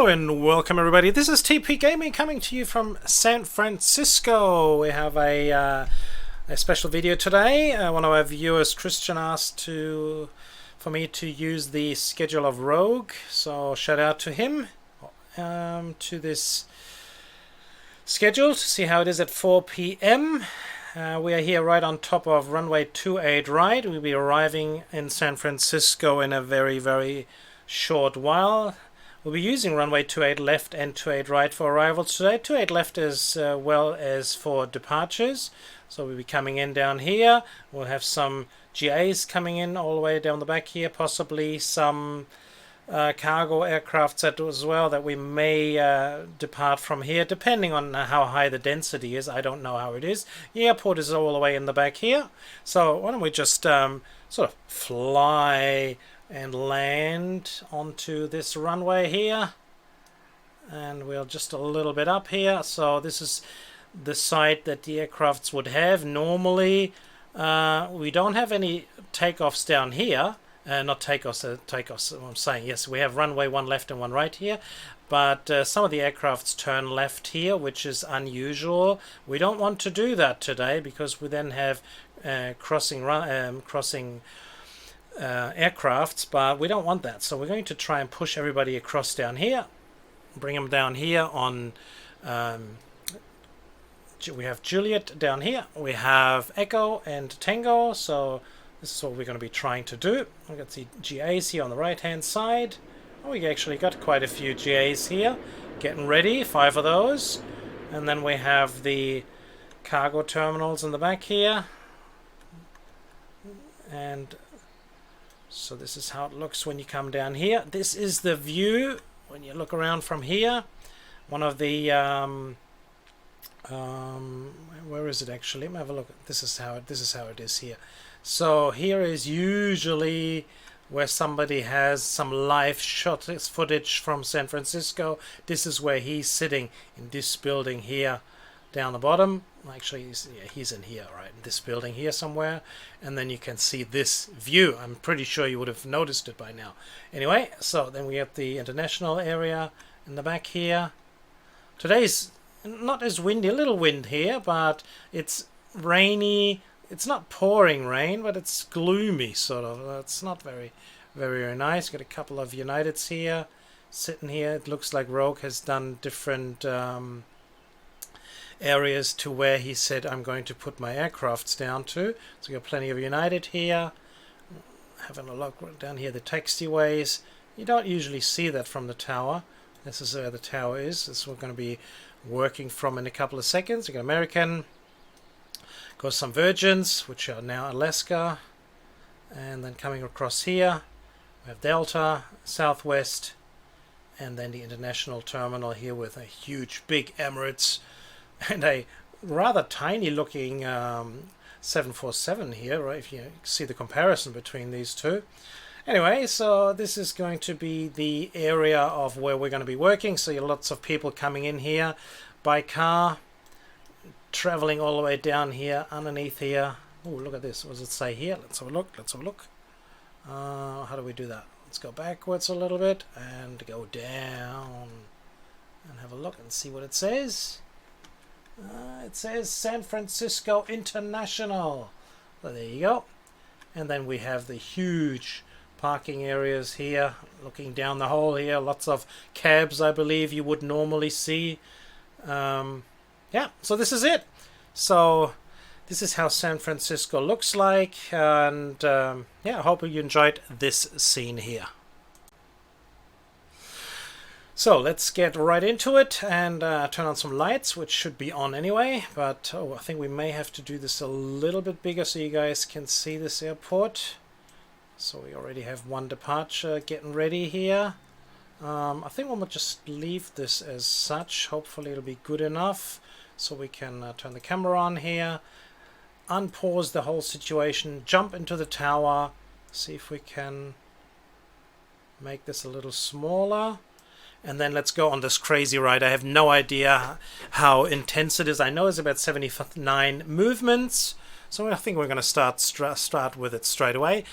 Hello and welcome everybody. This is TP Gaming coming to you from San Francisco. We have a special video today. One of our viewers, Christian, asked for me to use the schedule of Rogue. So shout out to him to this schedule to see how it is at 4 p.m. We are here right on top of runway 28 right. We'll be arriving in San Francisco in a very short while. We'll be using runway 28 left and 28 right for arrivals today. 28 left as well as for departures. So we'll be coming in down here. We'll have some GAs coming in all the way down the back here. Possibly some cargo aircrafts as well that we may depart from here, depending on how high the density is. I don't know how it is. The airport is all the way in the back here. So why don't we just sort of fly and land onto this runway here, and we're just a little bit up here. So this is the site that the aircrafts would have normally. We don't have any takeoffs down here, not takeoffs I'm saying. Yes, we have runway 1 left and 1 right here, but some of the aircrafts turn left here, which is unusual. We don't want to do that today because we then have crossing aircrafts, but we don't want that. So we're going to try and push everybody across down here, bring them down here on we have Juliet down here, we have Echo and Tango. So this is what we're going to be trying to do. We've got the GAs here on the right hand side. Oh, we actually got quite a few GAs here getting ready, 5 of those, and then we have the cargo terminals in the back here. And so this is how it looks when you come down here. This is the view when you look around from here. One of the where is it actually? Let me have a look. This is how it is here. So here is usually where somebody has some live shot footage from San Francisco. This is where he's sitting, in this building here down the bottom. Actually, he's in here, right, in this building here somewhere, and then you can see this view. I'm pretty sure you would have noticed it by now. Anyway, so then we have the international area in the back here. Today's not as windy, a little wind here, but it's rainy. It's not pouring rain, but it's gloomy, sort of. It's not very nice. Got a couple of Uniteds here, sitting here. It looks like Rogue has done different areas to where he said I'm going to put my aircrafts down to. So we got plenty of United here. Having a look down here, the taxiways. You don't usually see that from the tower. This is where the tower is. This is what we're going to be working from in a couple of seconds. We got American. Got some Virgins, which are now Alaska. And then coming across here, we have Delta, Southwest, and then the international terminal here with a huge big Emirates and a rather tiny looking 747 here, right, if you see the comparison between these two. Anyway, so this is going to be the area of where we're going to be working. So you have lots of people coming in here by car, traveling all the way down here, underneath here. Oh, look at this. What does it say here? Let's have a look. How do we do that? Let's go backwards a little bit and go down and have a look and see what it says. It says San Francisco International. So there you go. And then we have the huge parking areas here, looking down the hole here. Lots of cabs, I believe, you would normally see. Yeah, so this is it. So this is how San Francisco looks like. And yeah, I hope you enjoyed this scene here. So let's get right into it and turn on some lights, which should be on anyway. But I think we may have to do this a little bit bigger so you guys can see this airport. So we already have 1 departure getting ready here. I think we'll just leave this as such. Hopefully it'll be good enough so we can turn the camera on here, unpause the whole situation, jump into the tower, see if we can make this a little smaller. And then let's go on this crazy ride. I have no idea how intense it is. I know it's about 79 movements. So I think we're going to start with it straight away.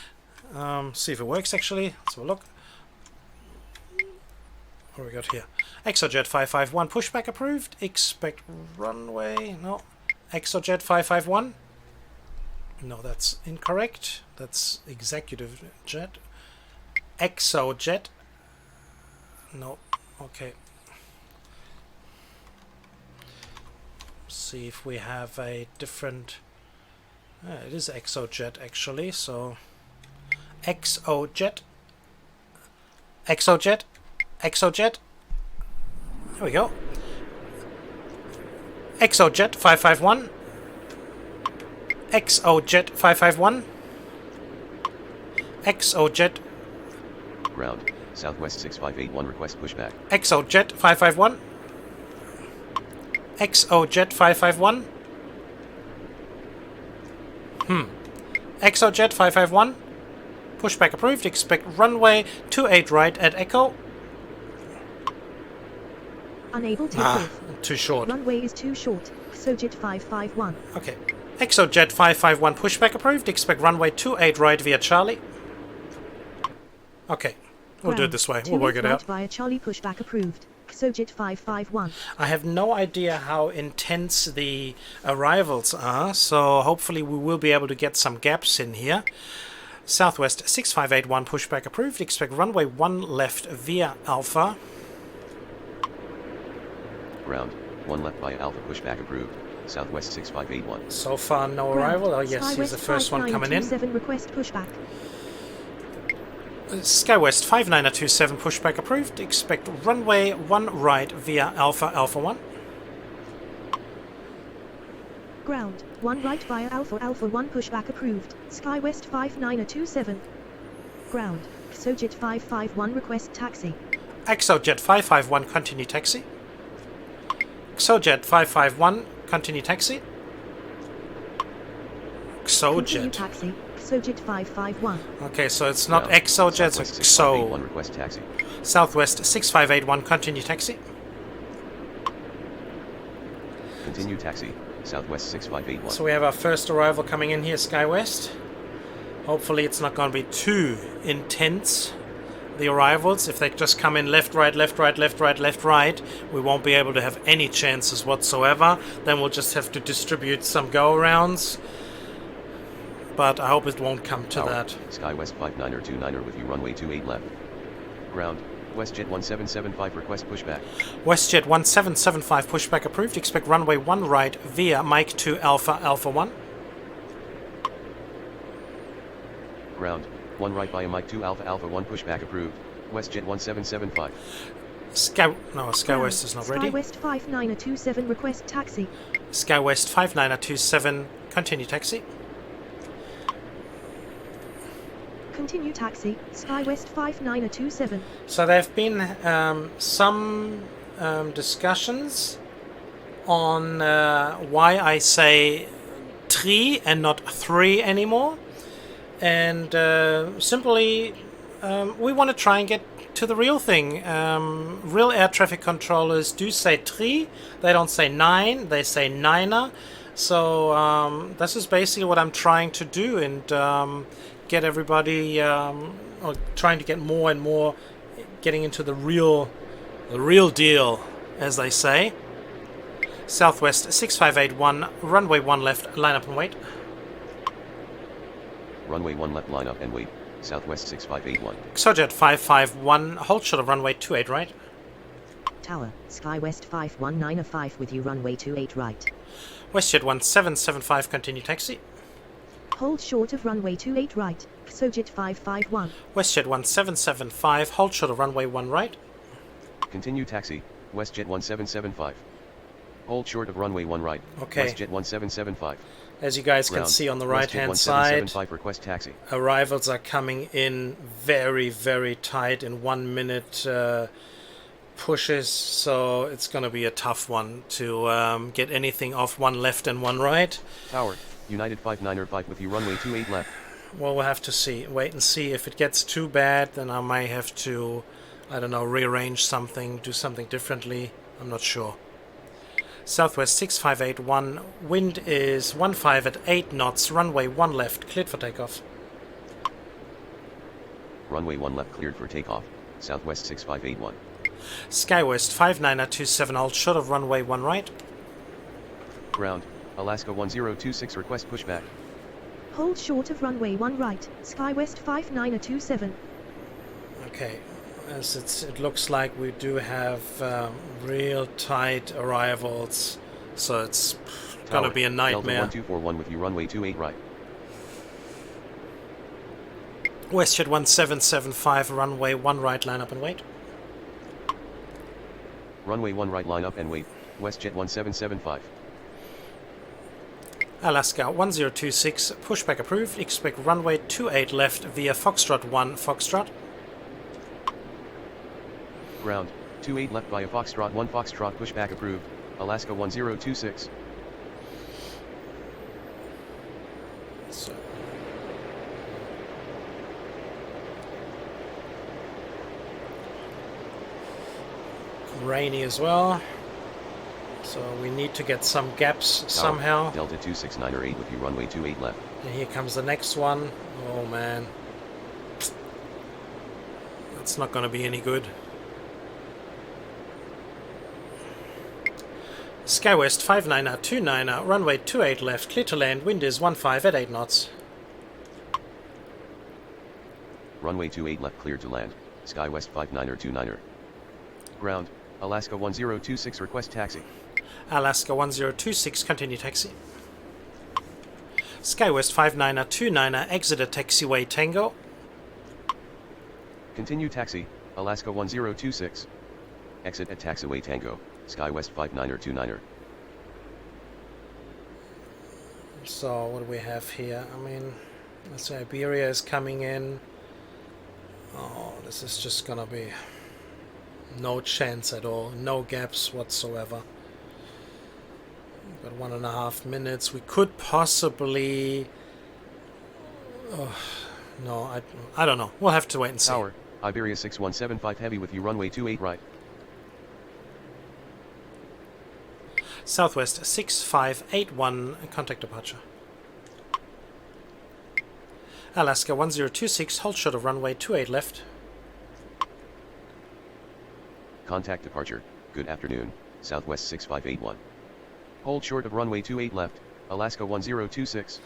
See if it works actually. Let's have a look. What do we got here? Exojet 551, pushback approved. Expect runway, no. Exojet 551. No, that's incorrect. That's executive jet. Exojet. No, okay. See if we have a different... it is Exojet actually, so... Exojet. Exojet. Exojet. There we go. Exojet 551. Exojet 551. Exojet. Ground. Southwest 6581 request pushback. Exojet 551. Exojet 551. Exojet 551. Pushback approved. Expect runway 28 right at Echo. Unable to takeoff. Too short. Runway is too short. Exojet 551. Okay. Exojet 551 pushback approved. Expect runway 28 right via Charlie. Okay. We'll do it this way. We'll work it out. Via Charlie pushback approved. Exojet 551. I have no idea how intense the arrivals are, so hopefully we will be able to get some gaps in here. Southwest 6581 pushback approved. Expect runway 1 left via Alpha. Ground. 1 left via Alpha pushback approved. Southwest 6581. So far no arrival. Oh yes, here's the first one coming in. Request pushback. Skywest 5927 pushback approved. Expect runway 1 right via Alpha Alpha 1. Ground. 1 right via Alpha Alpha 1 pushback approved. Skywest 5927. Ground. Exojet 551 request taxi. Exojet 551 continue taxi. Exojet 551 continue taxi. Continue Exojet. taxi. Exojet 551. Okay, so it's not Ground. Exojet, Southwest it's 6581 Exo. request taxi. Southwest 6581 continue taxi. Continue taxi. Southwest 6581. So we have our first arrival coming in here, Skywest. Hopefully it's not going to be too intense, the arrivals. If they just come in left, right, left, right, left, right, left, right, we won't be able to have any chances whatsoever. Then we'll just have to distribute some go-arounds. But I hope it won't come to Tower. that. Skywest 5929er with you runway 28 left. Ground. WestJet 1775 request pushback. WestJet 1775 pushback approved. Expect runway 1 right via Mike 2 Alpha Alpha 1. Ground. 1 right via Mike 2 Alpha Alpha 1 pushback approved. WestJet 1775. Skywest is not ready. Skywest 5927 request taxi. Skywest 5927 continue taxi. Continue taxi. Skywest 5927. So there have been some discussions on why I say 3 and not 3 anymore. And simply, we want to try and get to the real thing. Real air traffic controllers do say 3. They don't say 9. They say 9er. So this is basically what I'm trying to do, and get everybody, or trying to get more and more getting into the real deal, as they say. Southwest 6581, runway 1 left, line up and wait. Runway 1 left, line up and wait. Southwest 6581. Exojet 551, hold short of runway 28 right. Tower. Skywest 51905 with you runway 28 right. WestJet 1775, continue taxi. Hold short of runway 28 right. Exojet 551. WestJet 1775, hold short of runway 1 right. Continue taxi. WestJet 1775. Hold short of runway 1 right. Okay. WestJet 1775. As you guys can Ground. see on the WestJet right hand side, 1775 request taxi. arrivals are coming in very, very tight in 1 minute pushes, so it's going to be a tough one to get anything off 1 left and 1 right. Tower. United 595 with you runway 28 left. Well, we'll have to see. Wait and see. If it gets too bad, then I might have to, I don't know, rearrange something, do something differently. I'm not sure. Southwest 6581, wind is 15 at 8 knots, runway 1 left, cleared for takeoff. Runway 1 left cleared for takeoff. Southwest 6581. SkyWest 5927, hold short of runway 1 right. Ground, Alaska 1026 request pushback. Hold short of runway 1 right, SkyWest 5927. Okay, as it looks like we do have real tight arrivals, so it's gonna be a nightmare. Delta 1241 with you, runway 28 right. WestJet 1775, runway 1 right, line up and wait. Runway 1 right, line up and wait. WestJet 1775. Alaska 1026, pushback approved. Expect runway 28 left via Foxtrot 1 Foxtrot. Ground, 28 left via Foxtrot 1 Foxtrot, pushback approved. Alaska 1026. So. Rainy as well. So we need to get some gaps somehow. Delta 269 with you, runway 28 left. And here comes the next one. Oh man. That's not going to be any good. SkyWest 5929, runway 28 left, clear to land, wind is 15 at 8 knots. Runway 28 left, clear to land. SkyWest 5929. Ground, Alaska 1026, request taxi. Alaska 1026, continue taxi. SkyWest 5929, exit at taxiway Tango. Continue taxi, Alaska 1026. Exit at taxiway Tango, SkyWest 5929. So what do we have here? I mean, let's say Iberia is coming in. Oh, this is just gonna be no chance at all, no gaps whatsoever. We've got 1.5 minutes. We could possibly. Oh, no, I don't know. We'll have to wait and see. Tower, Iberia 6175 heavy with you, runway 28 right. Southwest 6581, contact departure. Alaska 1026, hold short of runway 28 left. Contact departure, good afternoon, Southwest 6581. Hold short of runway 28 left, Alaska 1026.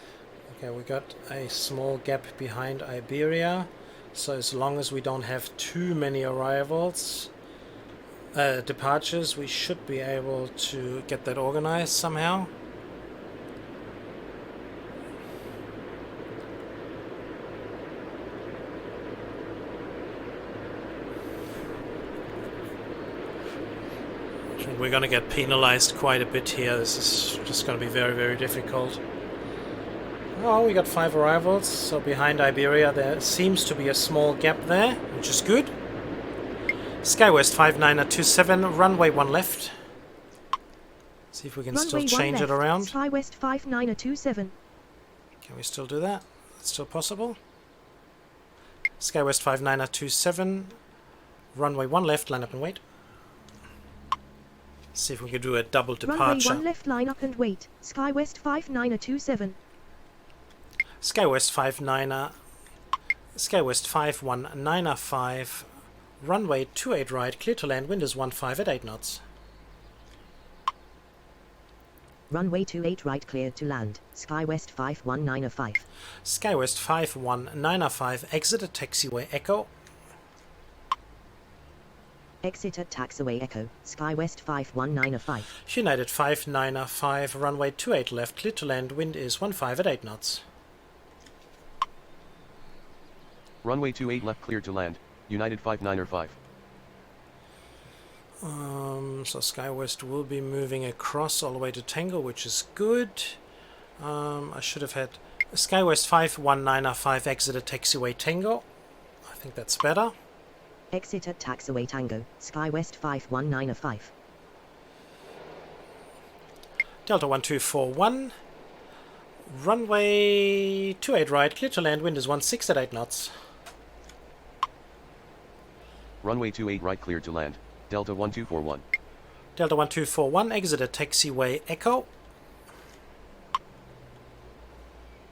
Okay, we got a small gap behind Iberia, so as long as we don't have too many arrivals, departures, we should be able to get that organized somehow. We're going to get penalized quite a bit here. This is just going to be very, very difficult. Oh, we got 5 arrivals, so behind Iberia there seems to be a small gap there, which is good. SkyWest 5927, runway 1 left. See if we can still change it around. SkyWest 5927. Can we still do that? That's still possible. SkyWest 5927, runway 1 left, line up and wait. See if we can do a double departure. Runway 1 left, line up and wait. SkyWest 5927. SkyWest 5195, runway 28 right, clear to land, wind is 15 at 8 knots. Runway 28 right, cleared to land. SkyWest 5195. SkyWest 5195, exit at taxiway Echo. Exit at taxiway Echo, SkyWest 5195. United 595, runway 28 left, clear to land, wind is 15 at 8 knots. Runway 28 left, clear to land, United 595. So SkyWest will be moving across all the way to Tango, which is good. I should have had SkyWest 5195, exit at taxiway Tango. I think that's better. Exit at taxiway Tango, SkyWest 5195. Delta 1241, runway 28 right, clear to land, wind is 16 at 8 knots. Runway 28 right, clear to land, Delta 1241. Delta 1241, exit at taxiway Echo.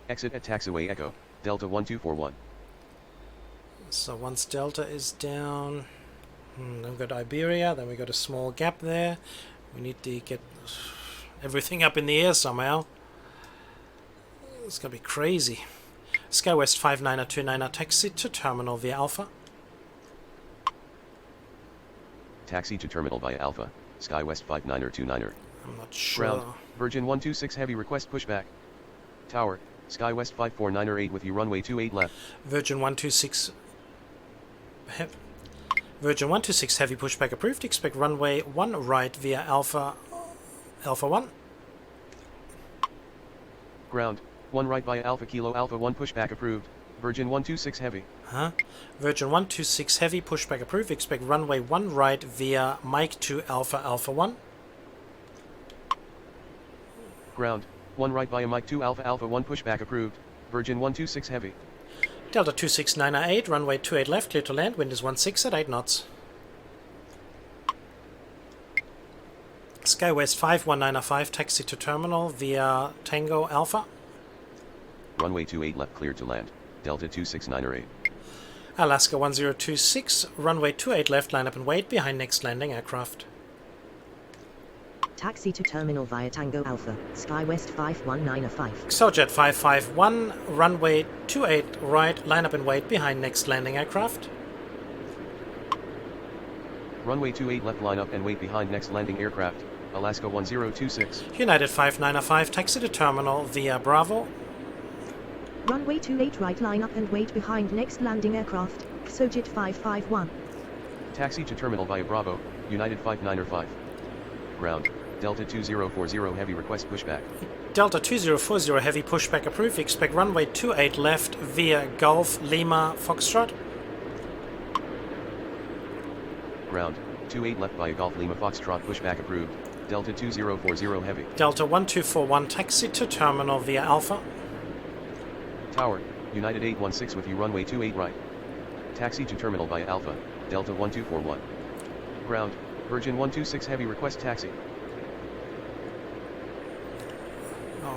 Exit at taxiway Echo, Delta 1241. So once Delta is down, Then we've got Iberia, then we've got a small gap there. We need to get everything up in the air somehow. It's going to be crazy. SkyWest 5929 taxi to terminal via Alpha. Taxi to terminal via Alpha, SkyWest 5929er. I'm not sure. Ground, Virgin 126 heavy request pushback. Tower, SkyWest 549er 8 with you runway 28 left. Virgin 126 Virgin 126 heavy pushback approved. Expect runway 1 right via Alpha 1. Ground, 1 right via Alpha Kilo Alpha 1 pushback approved. Virgin 126 heavy. Virgin 126 heavy pushback approved. Expect runway 1 right via Mike 2 Alpha 1. Ground, 1 right via Mike 2 Alpha 1 pushback approved. Virgin 126 heavy. Delta 26908, runway 28 left, clear to land, wind is 16 at 8 knots. SkyWest 51905, taxi to terminal via Tango Alpha. Runway 28 left, cleared to land. Delta 26908. Alaska 1026, runway 28 left, line up and wait behind next landing aircraft. Taxi to terminal via Tango Alpha, SkyWest 51905. Xojet 551, runway 28 right, line up and wait behind next landing aircraft. Runway 28 left, line up and wait behind next landing aircraft. Alaska 1026. United 5905, taxi to terminal via Bravo. Runway 28 right, line up and wait behind next landing aircraft, Xojet 551. Taxi to terminal via Bravo, United 5905. Ground, Delta 2040 heavy request pushback. Delta 2040 heavy pushback approved. Expect runway 28 left via Gulf Lima Foxtrot. Ground, 28 left via Golf Lima Foxtrot pushback approved. Delta 2040 heavy. Delta 1241 taxi to terminal via Alpha. Tower, United 816 with you runway 28 right. Taxi to terminal via Alpha, Delta 1241. Ground, Virgin 126 heavy request taxi.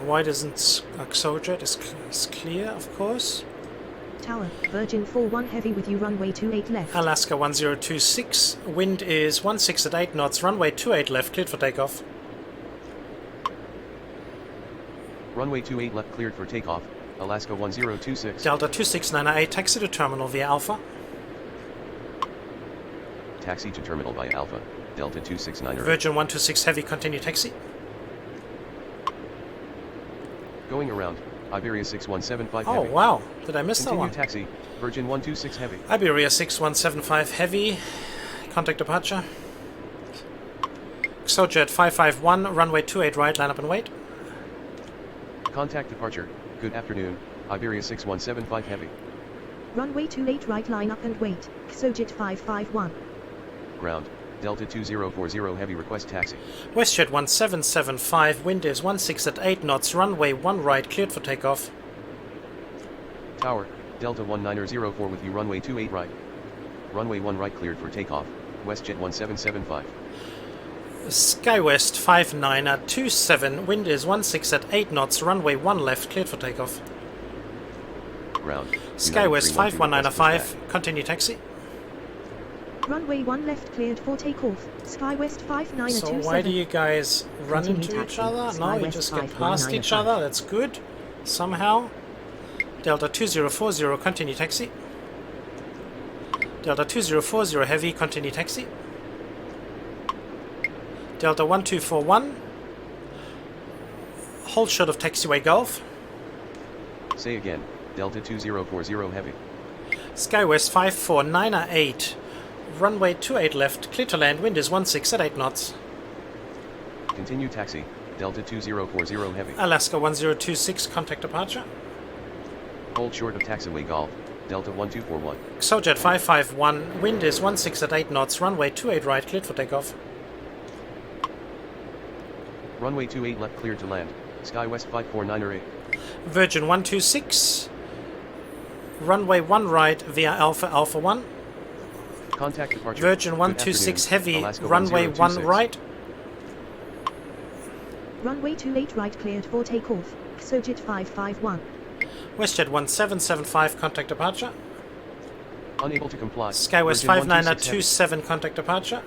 Why doesn't Xojet is clear, of course. Tower, Virgin 41 heavy with you runway 28 left. Alaska 1026, wind is 16 at 8 knots, runway 28 left, cleared for takeoff. Runway 28 left cleared for takeoff, Alaska 1026. Delta 26908, taxi to terminal via Alpha. Taxi to terminal via Alpha, Delta 269. Virgin 126 heavy, continue taxi. Going around, Iberia 6175 Oh heavy. wow, did I miss Continue that one? taxi, Virgin 126 heavy. Iberia 6175 heavy, contact departure. Xojet 551, runway 28 right, line up and wait. Contact departure, good afternoon, Iberia 6175 heavy. Runway 28 right, line up and wait, Xojet 551. Ground, Delta 2040 heavy request taxi. WestJet 1775, wind is 16 at 8 knots, runway 1 right, cleared for takeoff. Tower, Delta 1904 with you runway 28 right. Runway 1 right cleared for takeoff, WestJet 1775. SkyWest 5927, wind is 16 at 8 knots, runway 1 left, cleared for takeoff. Ground, SkyWest 51905, continue taxi. Runway 1 left cleared for takeoff, SkyWest 5927. So why do you guys run Continue into taxi, each other? No, you SkyWest just get past each other, 51905. that's good. Somehow. Delta 2040, continue taxi. Delta 2040 heavy, continue taxi. Delta 1241. Hold short of taxiway Gulf. Say again, Delta 2040 heavy. SkyWest 54908. Runway 28 left, clear to land, wind is 16 at 8 knots. Continue taxi, Delta 2040 heavy. Alaska 1026, contact departure. Hold short of taxiway Golf, Delta 1241. Xojet 551, wind is 16 at 8 knots, runway 28 right, cleared for takeoff. Runway 28 left cleared to land, SkyWest 54908. Virgin 126, runway 1 right via Alpha 1. Contact departure. Virgin Good 126 afternoon, heavy, Alaska runway 1 1026. right. Runway 28 right cleared for takeoff, Xojet 551. WestJet 1775, contact departure. Unable to comply. Skywest Virgin 5927, contact departure.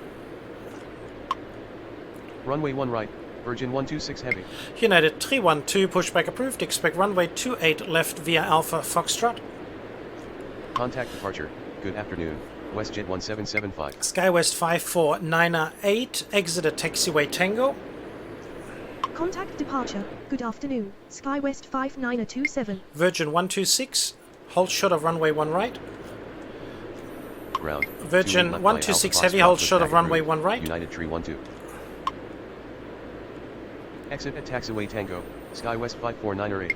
Runway 1 right, Virgin 126 heavy. United 312, pushback approved. Expect runway 28 left via Alpha Foxtrot. Contact departure. Good afternoon. WestJet 1775. Skywest 54908, exit at taxiway Tango. Contact departure. Good afternoon. Skywest 5927. Virgin 126, hold short of runway 1 right. Ground. Virgin 28 left by 126 Alpha heavy, Foxtrot, hold short of pushback runway approved. 1 right. United 312. Exit at taxiway Tango, Skywest 54908.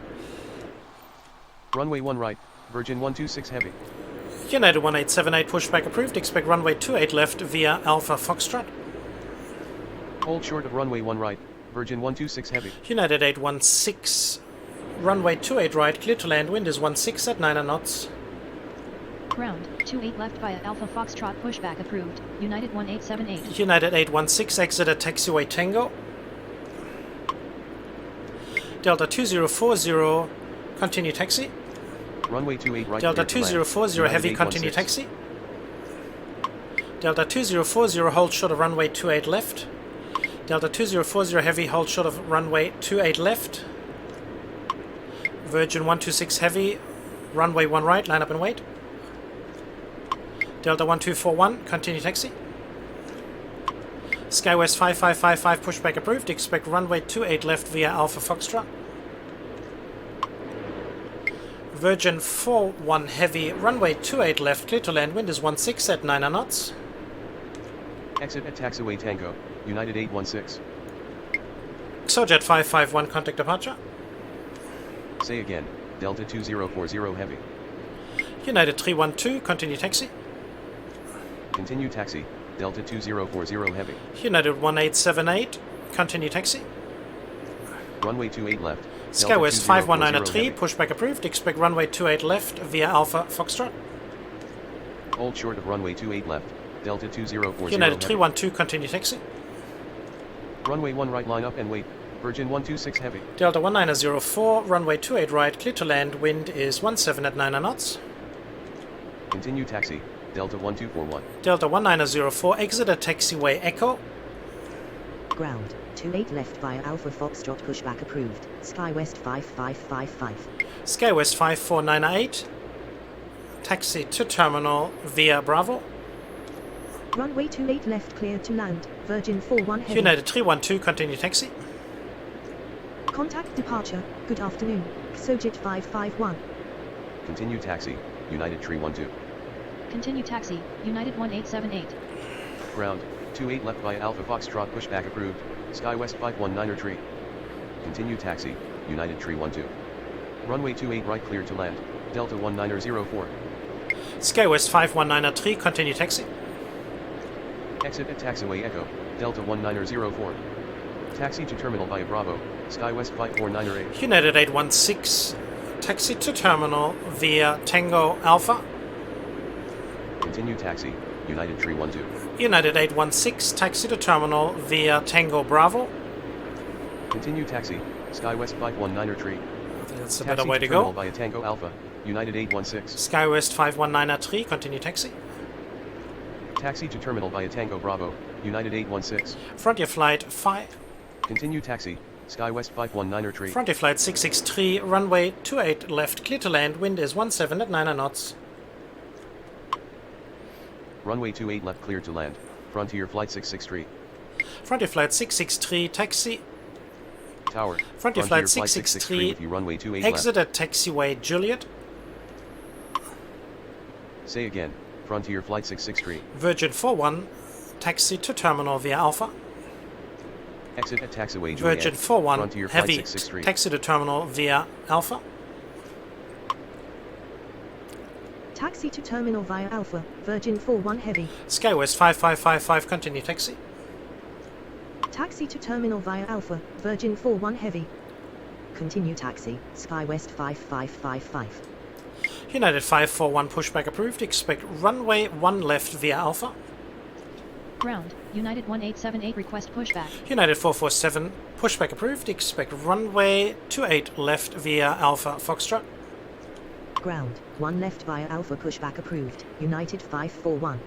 Runway 1 right, Virgin 126 heavy. United 1878, pushback approved. Expect runway 28 left via Alpha Foxtrot. Hold short of runway 1 right, Virgin 126 heavy. United 816, runway 28 right, clear to land. Wind is 16 at 9 knots. Ground, 28 left via Alpha Foxtrot, pushback approved. United 1878. United 816, exit at taxiway Tango. Delta 2040, continue taxi. Runway 28 right. Delta clear to land. 2040 United heavy, 816. continue taxi. Delta 2040, hold short of runway 28 left. Delta 2040 heavy, hold short of runway 28 left. Virgin 126 heavy, runway 1 right, line up and wait. Delta 1241, continue taxi. Skywest 5555, pushback approved. Expect runway 28 left via Alpha Foxtrot. Virgin 41 heavy, runway 28 left, clear to land. Wind is 16 at 9 knots. Exit at taxiway Tango, United 816. Sojet 551, contact departure. Say again, Delta 2040 heavy. United 312, continue taxi. Continue taxi, Delta 2040 heavy. United 1878, continue taxi. Runway 28 left. Skywest 5193, heavy. pushback approved. Expect runway 28 left via Alpha Foxtrot. Hold short of runway 28 left, Delta 2040 United heavy. 312, continue taxi. Runway 1 right, line up and wait, Virgin 126 heavy. Delta 1904, runway 28 right, clear to land. Wind is 17 at 9 knots. Continue taxi, Delta 1241. Delta 1904, exit at taxiway Echo. Ground, 28 left via Alpha Foxtrot, pushback approved. Skywest 5555. Skywest 5498, taxi to terminal via Bravo. Runway 28 left, clear to land. Virgin 41 heavy. United 312, continue taxi. Contact departure. Good afternoon. Sojet 551. Continue taxi, United 312. Continue taxi, United 1878. Ground, 28 left by Alpha Foxtrot, pushback approved. Skywest 51903. Continue taxi, United 312. Runway 28 right, clear to land. Delta 1904. Skywest 5193, continue taxi. Exit at taxiway Echo, Delta 1904. Taxi to terminal via Bravo, Skywest 5498. United 816, taxi to terminal via Tango Alpha. Continue taxi, United 312. United 816, taxi to terminal via Tango Bravo. Continue taxi, Skywest 5193. I think that's a Taxi better way to terminal go. via Tango Alpha, United 816. Skywest 5193, continue taxi. Taxi to terminal via Tango Bravo, United 816. Frontier Flight 5. Continue taxi, Skywest 5193. Frontier Flight 663, runway 28 left, clear to land. Wind is 17 at 9 knots. Runway 28 left, clear to land. Frontier Flight 663. Frontier Flight 663, taxi. Tower. Frontier Flight 663, with you runway 28 exit left. at taxiway Juliet. Say again, Frontier Flight 663. Virgin 41, taxi to terminal via Alpha. Exit at taxiway Juliet. Virgin 41, Frontier Flight heavy, 663. taxi to terminal via Alpha. Taxi to terminal via Alpha. Virgin 41 heavy. Skywest 5555, continue taxi. Taxi to terminal via Alpha. Virgin 41 heavy. Continue taxi, Skywest 5555. United 541, pushback approved. Expect runway 1 left via Alpha. Ground, United 1878, request pushback. United 447, pushback approved. Expect runway 28 left via Alpha Foxtrot. Ground, 1 left via Alpha pushback approved. United 541.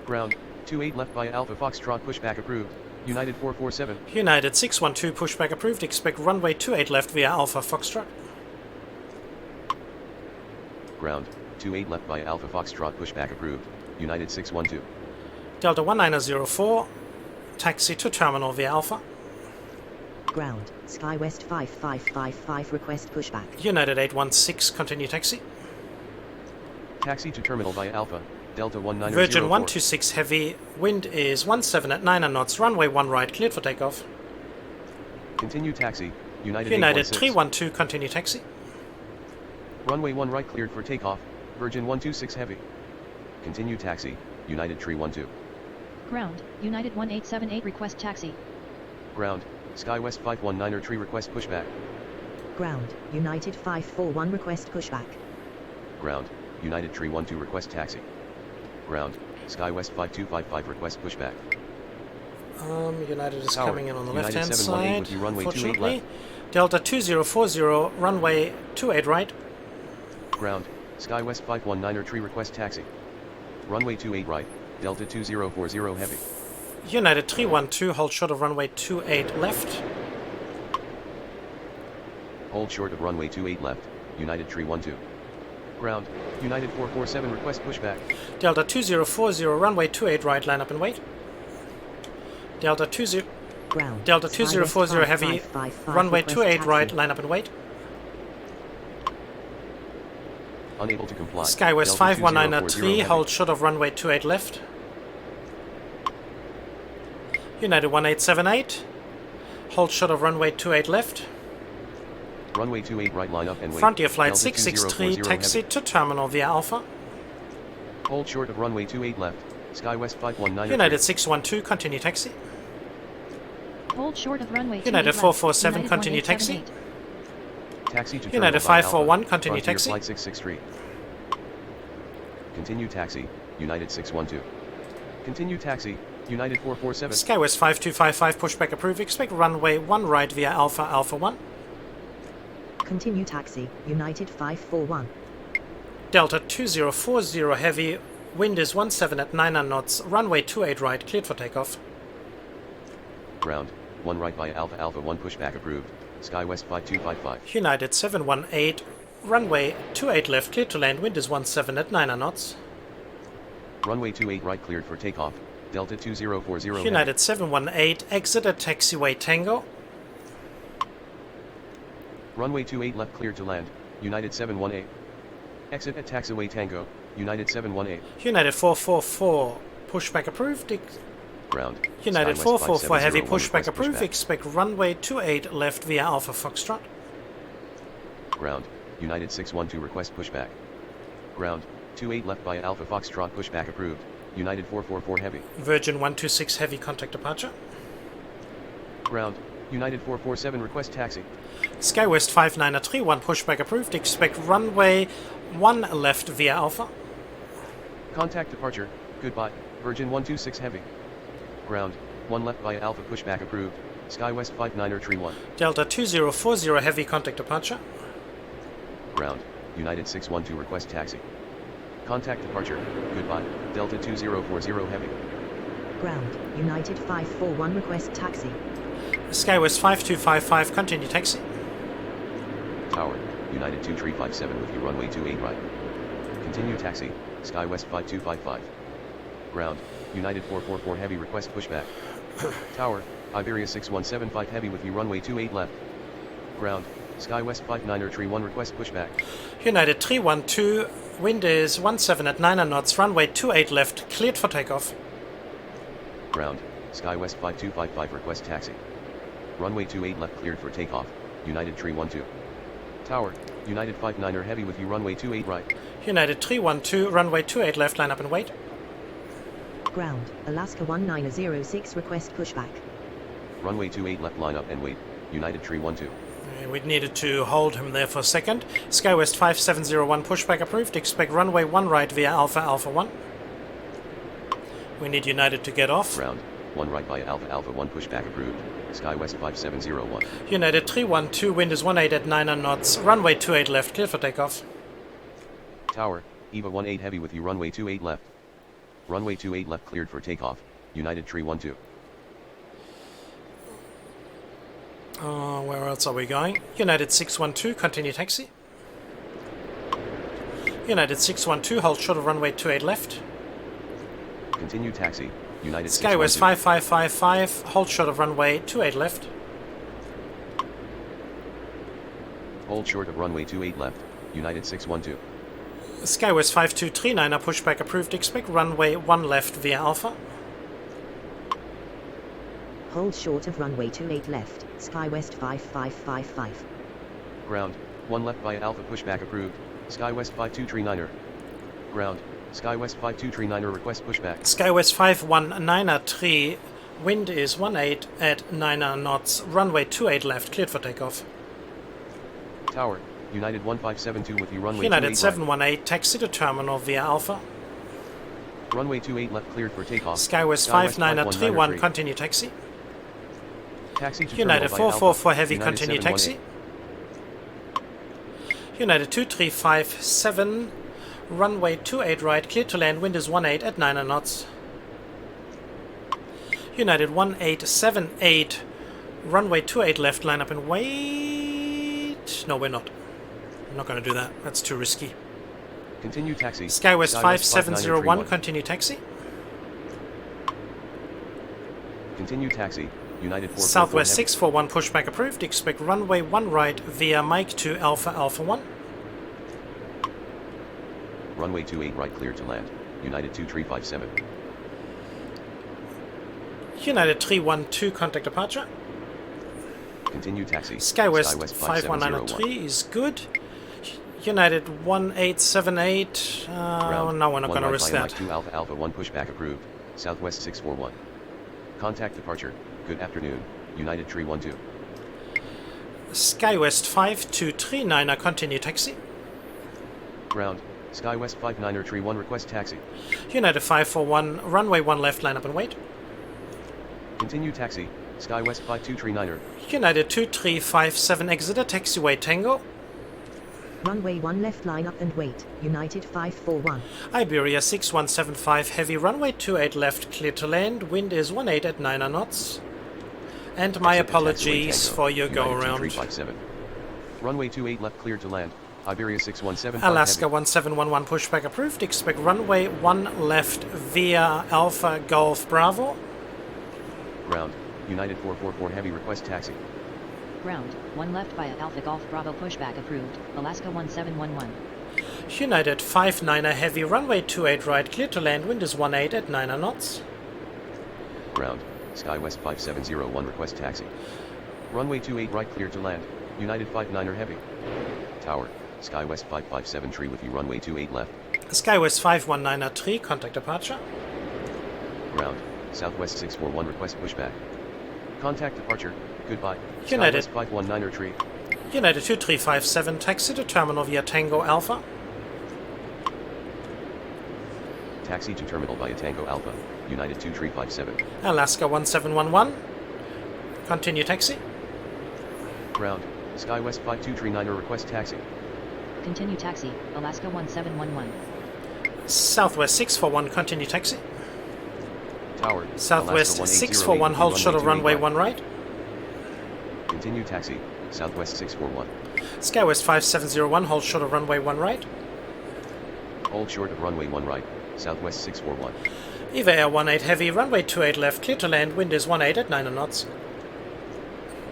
Ground, 28 left via Alpha Foxtrot pushback approved. United 447. United 612 pushback approved. Expect runway 28 left via Alpha Foxtrot. Ground, 28 left via Alpha Foxtrot pushback approved. United 612. Delta 1904, taxi to terminal via Alpha. Ground, SkyWest 5555 request pushback. United 816, continue taxi. Taxi to terminal via Alpha, Delta 1904. Virgin 126 heavy, wind is 17 at 9 knots, runway 1 right, cleared for takeoff. Continue taxi, United United 816. 312, continue taxi. Runway 1 right cleared for takeoff, Virgin 126 heavy. Continue taxi, United 312. Ground, United 1878 request taxi. Ground, SkyWest 519er tree request pushback. Ground, United 541 request pushback. Ground, United 312 request taxi. Ground, SkyWest 5255 request pushback. United is Tower, coming in on the United left-hand 718 side, with you, runway 28 fortunately. left. Delta 2040, runway 28 right. Ground, SkyWest 519er tree request taxi. Runway 28 right, Delta 2040 heavy. United 312, hold short of runway 28 left. Hold short of runway 28 left, United 312. Ground, United 447 request pushback. Delta 2040, runway 28 right, line up and wait. Delta 20, Ground, Delta SkyWest 2040 heavy, 5555 runway request 28 taxi. right, line up and wait. Unable to comply. SkyWest Delta 519er 2040 3, heavy. hold short of runway 28 left. United 1878, hold short of runway 28 left. Runway 28 right, line up and wait. Frontier flight Delta 663, 2040 taxi heavy. to terminal via Alpha. Hold short of runway 28 left, SkyWest 519er United 3. 612, continue taxi. Hold short of runway 28 United left. 447, United continue taxi. 1878. Taxi to United terminal via 541, Alpha, continue Frontier taxi. flight 663. Continue taxi, United 612. Continue taxi, United 447. SkyWest 5255, pushback approved. Expect runway 1 right via Alpha, Alpha 1. Continue taxi, United 541. Delta 2040 heavy, wind is 17 at 9 knots, runway 28 right, cleared for takeoff. Ground, 1 right via Alpha Alpha 1 pushback approved, SkyWest 5255. United 718, runway 28 left, cleared to land, wind is 17 at 9 knots. Runway 28 right cleared for takeoff, Delta 2040 heavy. United 718, exit at taxiway Tango. Runway 28 left cleared to land, United 718. Exit at taxiway Tango, United 718. United 444, pushback approved. Ground, United SkyWest 444 heavy, 5701 pushback request approved. pushback. Expect runway 28 left via Alpha Foxtrot. Ground, United 612 request pushback. Ground, 28 left via Alpha Foxtrot pushback approved, United 444 heavy. Virgin 126 heavy, contact departure. Ground, United 447 request taxi. SkyWest 5931, pushback approved. Expect runway 1 left via Alpha. Contact departure, goodbye, Virgin 126 heavy. Ground, 1 left via Alpha pushback approved, SkyWest 59er tree 1. Delta 2040 heavy, contact departure. Ground, United 612 request taxi. Contact departure, goodbye, Delta 2040 heavy. Ground, United 541 request taxi. SkyWest 5255, continue taxi. Tower, United 2357 with you runway 28 right. Continue taxi, SkyWest 5255. Ground, United 444 heavy request pushback. Tower, Iberia 6175 heavy with you runway 28 left. Ground, SkyWest 59er tree 1 request pushback. United 312, wind is 17 at 9 knots, runway 28 left, cleared for takeoff. Ground, SkyWest 5255 request taxi. Runway 28 left cleared for takeoff, United 312. Tower, United 59er heavy with you runway 28 right. United 312, runway 28 left, line up and wait. Ground, Alaska 1906 request pushback. Runway 28 left line up and wait, United 312. We needed to hold him there for a second. SkyWest 5701, pushback approved. Expect runway 1 right via Alpha Alpha 1. We need United to get off. Ground, 1 right via Alpha Alpha 1 pushback approved, SkyWest 5701. United 312, wind is 18 at 9 knots, runway 28 left, clear for takeoff. Tower, EVA 18 heavy with you runway 28 left. Runway 28 left cleared for takeoff, United Tree 12. Where else are we going? United 612, continue taxi. United 612, hold short of runway 28 left. Continue taxi, United Skywest 612. 5555, hold short of runway 28 left. Hold short of runway 28 left, United 612. Skywest 5239, pushback approved, expect runway 1 left via Alpha. Hold short of runway 28 left, Skywest 5555. Ground, 1 left via Alpha pushback approved, Skywest 5239er. Ground, Skywest 5239er request pushback. Skywest 519 wind is 18 at 9 knots, runway 28 left, cleared for takeoff. Tower, United 1572 with you runway United 28 718, taxi to terminal via Alpha. right. Runway 28 left cleared for takeoff. Skywest 5931, continue taxi. Taxi to United terminal via 444 Alpha, heavy, United continue 718. taxi. United 2357, runway 28 right, clear to land, wind is 18 at 9 knots. United 1878, runway 28 left, line up and wait. No, we're not. I'm not going to do that. That's too risky. Continue taxi. Skywest 5701, 5931. continue taxi. Continue taxi, United 444 Southwest heavy. 641, pushback approved. Expect runway 1 right via Mike to Alpha Alpha 1. Runway 28 right cleared to land, United 2357. United 312, contact departure. Continue taxi. Skywest 5701. 5193 is good. United 1878. Ground, No, we're not 1 going to right risk via that. Mike 2 Alpha Alpha 1 pushback approved, Southwest 641. Contact departure, good afternoon, United Tree 12. Skywest 5239, continue taxi. Ground, Skywest 59er Tree 1 request taxi. United 541, runway 1 left, line up and wait. Continue taxi, Skywest 5239er. United 2357, exeter taxiway Tango. Runway 1 left, line up and wait, United 541. Iberia 6175, heavy, runway 28 left, clear to land, wind is 18 at 9 knots. And my Exit the taxiway apologies Tango, for your United go-around. 2357. Runway 28 left cleared to land, Iberia 6175 Alaska heavy. 1711, pushback approved. Expect runway 1 left via Alpha Golf Bravo. Ground, United 444 heavy request taxi. Ground, 1 left via Alpha Golf Bravo pushback approved, Alaska 1711. United 59 heavy, runway 28 right, clear to land, wind is 18 at 9 knots. Ground, Skywest 5701 request taxi. Runway 28 right clear to land, United 59er heavy. Tower, Skywest 557 tree with you runway 28 left. Skywest 519 contact departure. Ground, Southwest 641 request pushback. Contact departure, goodbye. United. Skywest 519er tree. United 2357, taxi to terminal via Tango Alpha. Taxi to terminal via Tango Alpha, United 2357. Alaska 1711, continue taxi. Ground, Skywest 5239er request taxi. Continue taxi, Alaska 1711. Southwest 641, continue taxi. Tower, Southwest Alaska 641, hold short of runway 1 right. Continue taxi, Southwest 641. Skywest 5701, hold short of runway 1 right. Hold short of runway 1 right, Southwest 641. EVA Air 18 heavy, runway 28 left, clear to land, wind is 18 at 9 knots.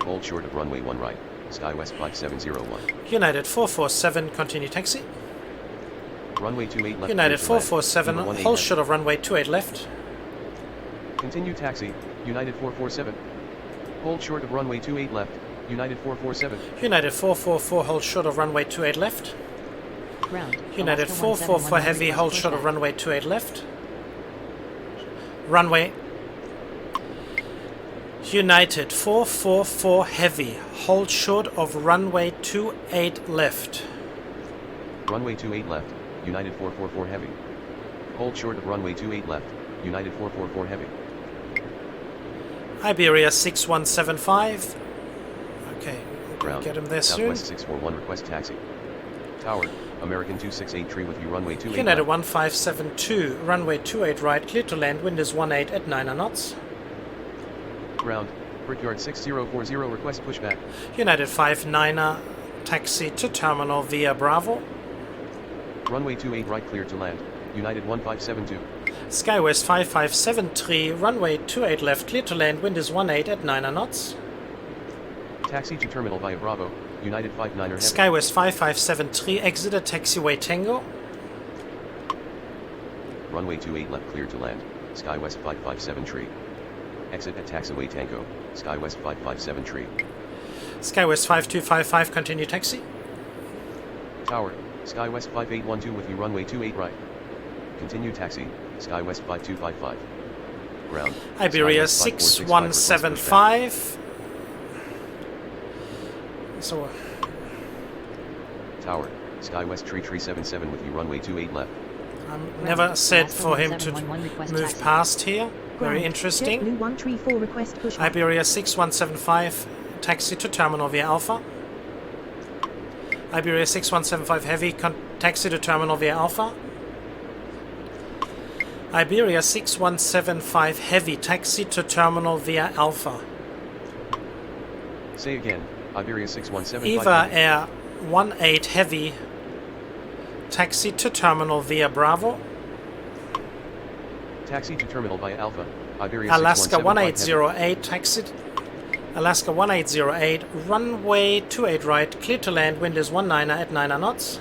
Hold short of runway 1 right, Skywest 5701. United 447, continue taxi. Runway 28 left. United clear to land. 447, Number 18 hold heavy. short of runway 28 left. Continue taxi, United 447. Hold short of runway 28 left, United 447. United 444, hold short of runway 28 left. Ground, United Alaska 444 heavy, 1711 hold short of pushback. runway 28 left. Runway. United 444 heavy, hold short of runway 28 left. Runway 28 left, United 444 heavy. Hold short of runway 28 left, United 444 heavy. Iberia 6175. Okay, we'll Ground, get him there soon. Southwest 641 request taxi. Tower, American 268 tree with you, runway 28 United right. 1572, runway 28 right, clear to land, wind is 18 at 9 knots. Ground, Brickyard 6040, request pushback. United 59er, taxi to terminal via Bravo. Runway 28 right, clear to land. United 1572. Skywest 5573, runway 28 left, clear to land, wind is 18 at 9 knots. Taxi to terminal via Bravo, United 59er heavy. Skywest 5573, exit at taxiway Tango. Runway 28 left, clear to land. Skywest 557 tree. Exit at taxiway Tango, Skywest 557 tree. Skywest 5255, continue taxi. Tower, Skywest 5812 with you, runway 28 right. Continue taxi, Skywest 5255. Ground, Iberia Skywest 5165, 6175. So, Tower, Skywest tree 377 with you, runway 28 left. never said for him to 1711 request move taxi. past here. Very Ground. interesting. JetBlue 134 request pushback. Iberia 6175, taxi to terminal via Alpha. Iberia 6175 heavy, taxi to terminal via Alpha. Iberia 6175 heavy, taxi to terminal via Alpha. Say again, Iberia 6175. Eva Air 18 heavy, taxi to terminal via Bravo. Taxi to terminal via Alpha, Iberia Alaska 6175 heavy. 1808, taxi. Alaska 1808, runway 28 right, clear to land, wind is 19 at 9 knots.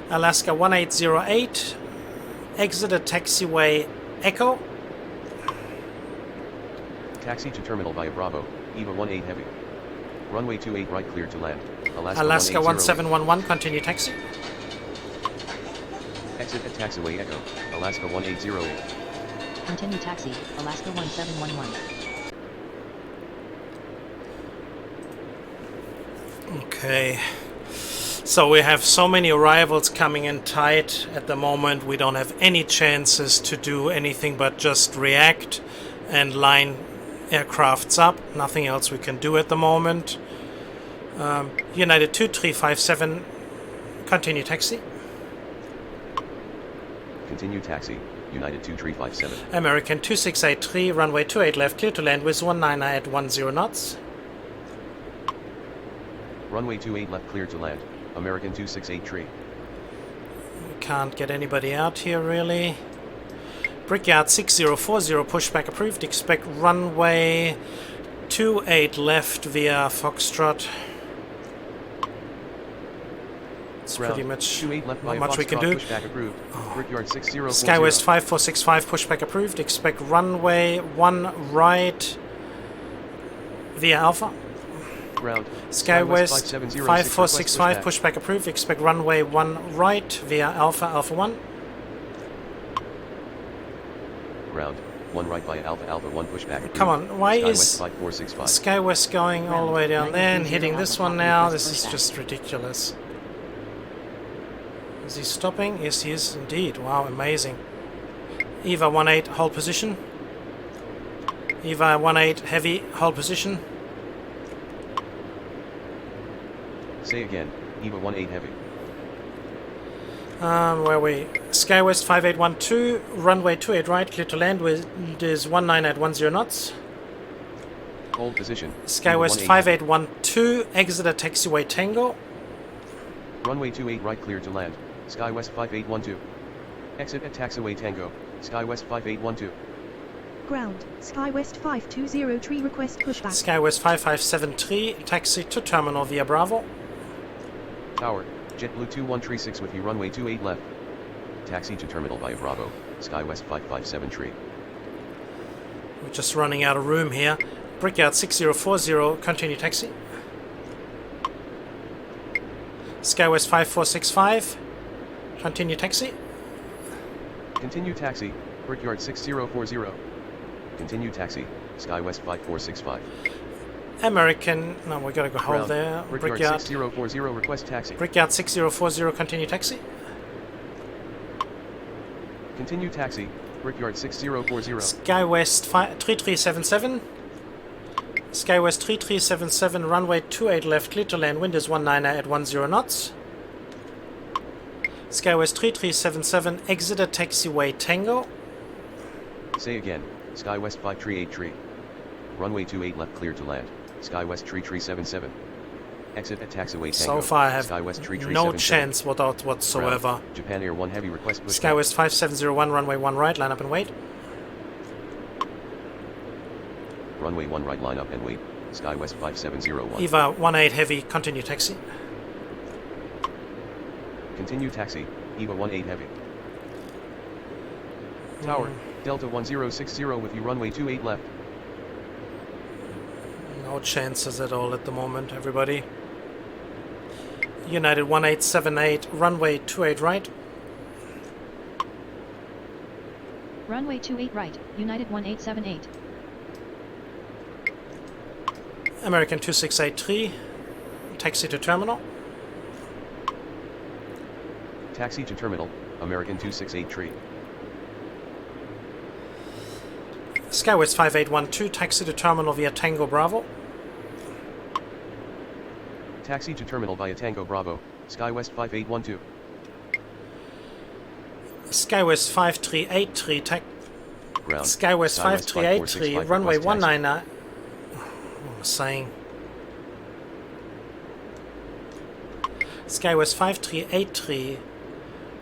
Alaska 1808, exit at taxiway Echo. Taxi to terminal via Bravo, Eva 18 heavy. Runway 28 right, clear to land. Alaska 1808. 1711, continue taxi. Exit at taxiway Echo, Alaska 1808. Continue taxi, Alaska 1711. Okay. So we have so many arrivals coming in tight at the moment. We don't have any chances to do anything but just react and line aircrafts up. Nothing else we can do at the moment. United 2357, continue taxi. Continue taxi, United 2357. American 2683, runway 28 left, clear to land with 19 at 10 knots. Runway 28 left, clear to land. American 268 tree. We can't get anybody out here really. Brickyard 6040, pushback approved. Expect runway 28 left via Foxtrot. It's Ground, pretty much 28 left not via much we can Foxtrot, do. Pushback approved. Brickyard 6040. Skywest 5465, pushback approved. Expect runway 1 right via Alpha. Ground, Skywest 5706, 5465, request pushback approved. Expect runway 1 right via Alpha, Alpha 1. Ground, 1 right via Alpha, Alpha 1, pushback approved. Come on, why Skywest is 5465. Skywest going all the way down there and hitting this one now? This is Pushback. just ridiculous. Is he stopping? Yes, he is indeed. Wow, amazing. Eva 18, hold position. Eva 18, heavy, hold position. Say again, Eva 18 heavy. Where are we? Skywest 5812, runway 28 right, clear to land with is 19 at 10 knots. Hold position. Skywest Eva 18 5812, exit at taxiway Tango. Runway 28 right, clear to land. Skywest 5812. Exit at taxiway Tango, Skywest 5812. Ground. Skywest 520 tree request pushback. Skywest 5573, taxi to terminal via Bravo. Tower, JetBlue 2136 with you, runway 28 left. Taxi to terminal via Bravo, Skywest 557 tree. We're just running out of room here. Brickyard 6040, continue taxi. Skywest 5465, continue taxi. Continue taxi, Brickyard 6040. Continue taxi, Skywest 5465. American, no, we gotta go hold Ground, there. Brickyard Brickyard 6040, request taxi. Brickyard 6040, continue taxi. Continue taxi, Brickyard 6040. Skywest 3377, SkyWest 3377, runway 28 left, clear to land, wind is 19er at 10 knots. SkyWest 3377, exit at taxiway Tango. Say again, SkyWest 5383. Runway 28 left, clear to land. SkyWest 3377. Exit at taxiway Tango. So far I have SkyWest no chance whatsoever. Ground. Japan Air 1 heavy request pushback. SkyWest 5701, runway 1 right, line up and wait. Runway 1 right, line up and wait. SkyWest 5701. EVA 18 heavy, continue taxi. Continue taxi, EVA 18 heavy. Tower, Delta 1060 with you, runway 28 left. No chances at all at the moment, everybody. United 1878, runway 28 right. Runway 28 right, United 1878. American 2683, taxi to terminal. Taxi to terminal, American 2683. SkyWest 5812, taxi to terminal via Tango Bravo. Taxi to terminal via Tango Bravo, SkyWest 5812. SkyWest 5383, Ground. SkyWest 5383, runway 19er. Saying SkyWest 5383,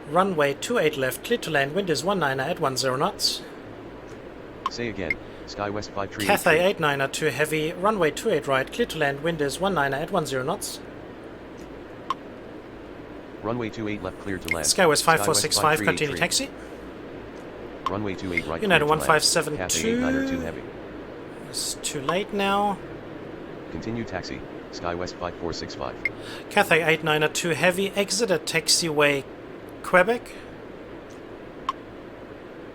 runway 28 left, clear to land, wind is 19er at 10 knots. Say again, SkyWest 5383. Cathay 89er 2 heavy, runway 28 right, clear to land, wind is 19er at 10 knots. Runway 28 left, clear to land. SkyWest 5465, continue taxi. Runway 28 right, United clear to land. 1572. Cathay 89er 2 heavy. It's too late now. Continue taxi, SkyWest 5465. Cathay 89er 2 heavy, exit at taxiway Quebec.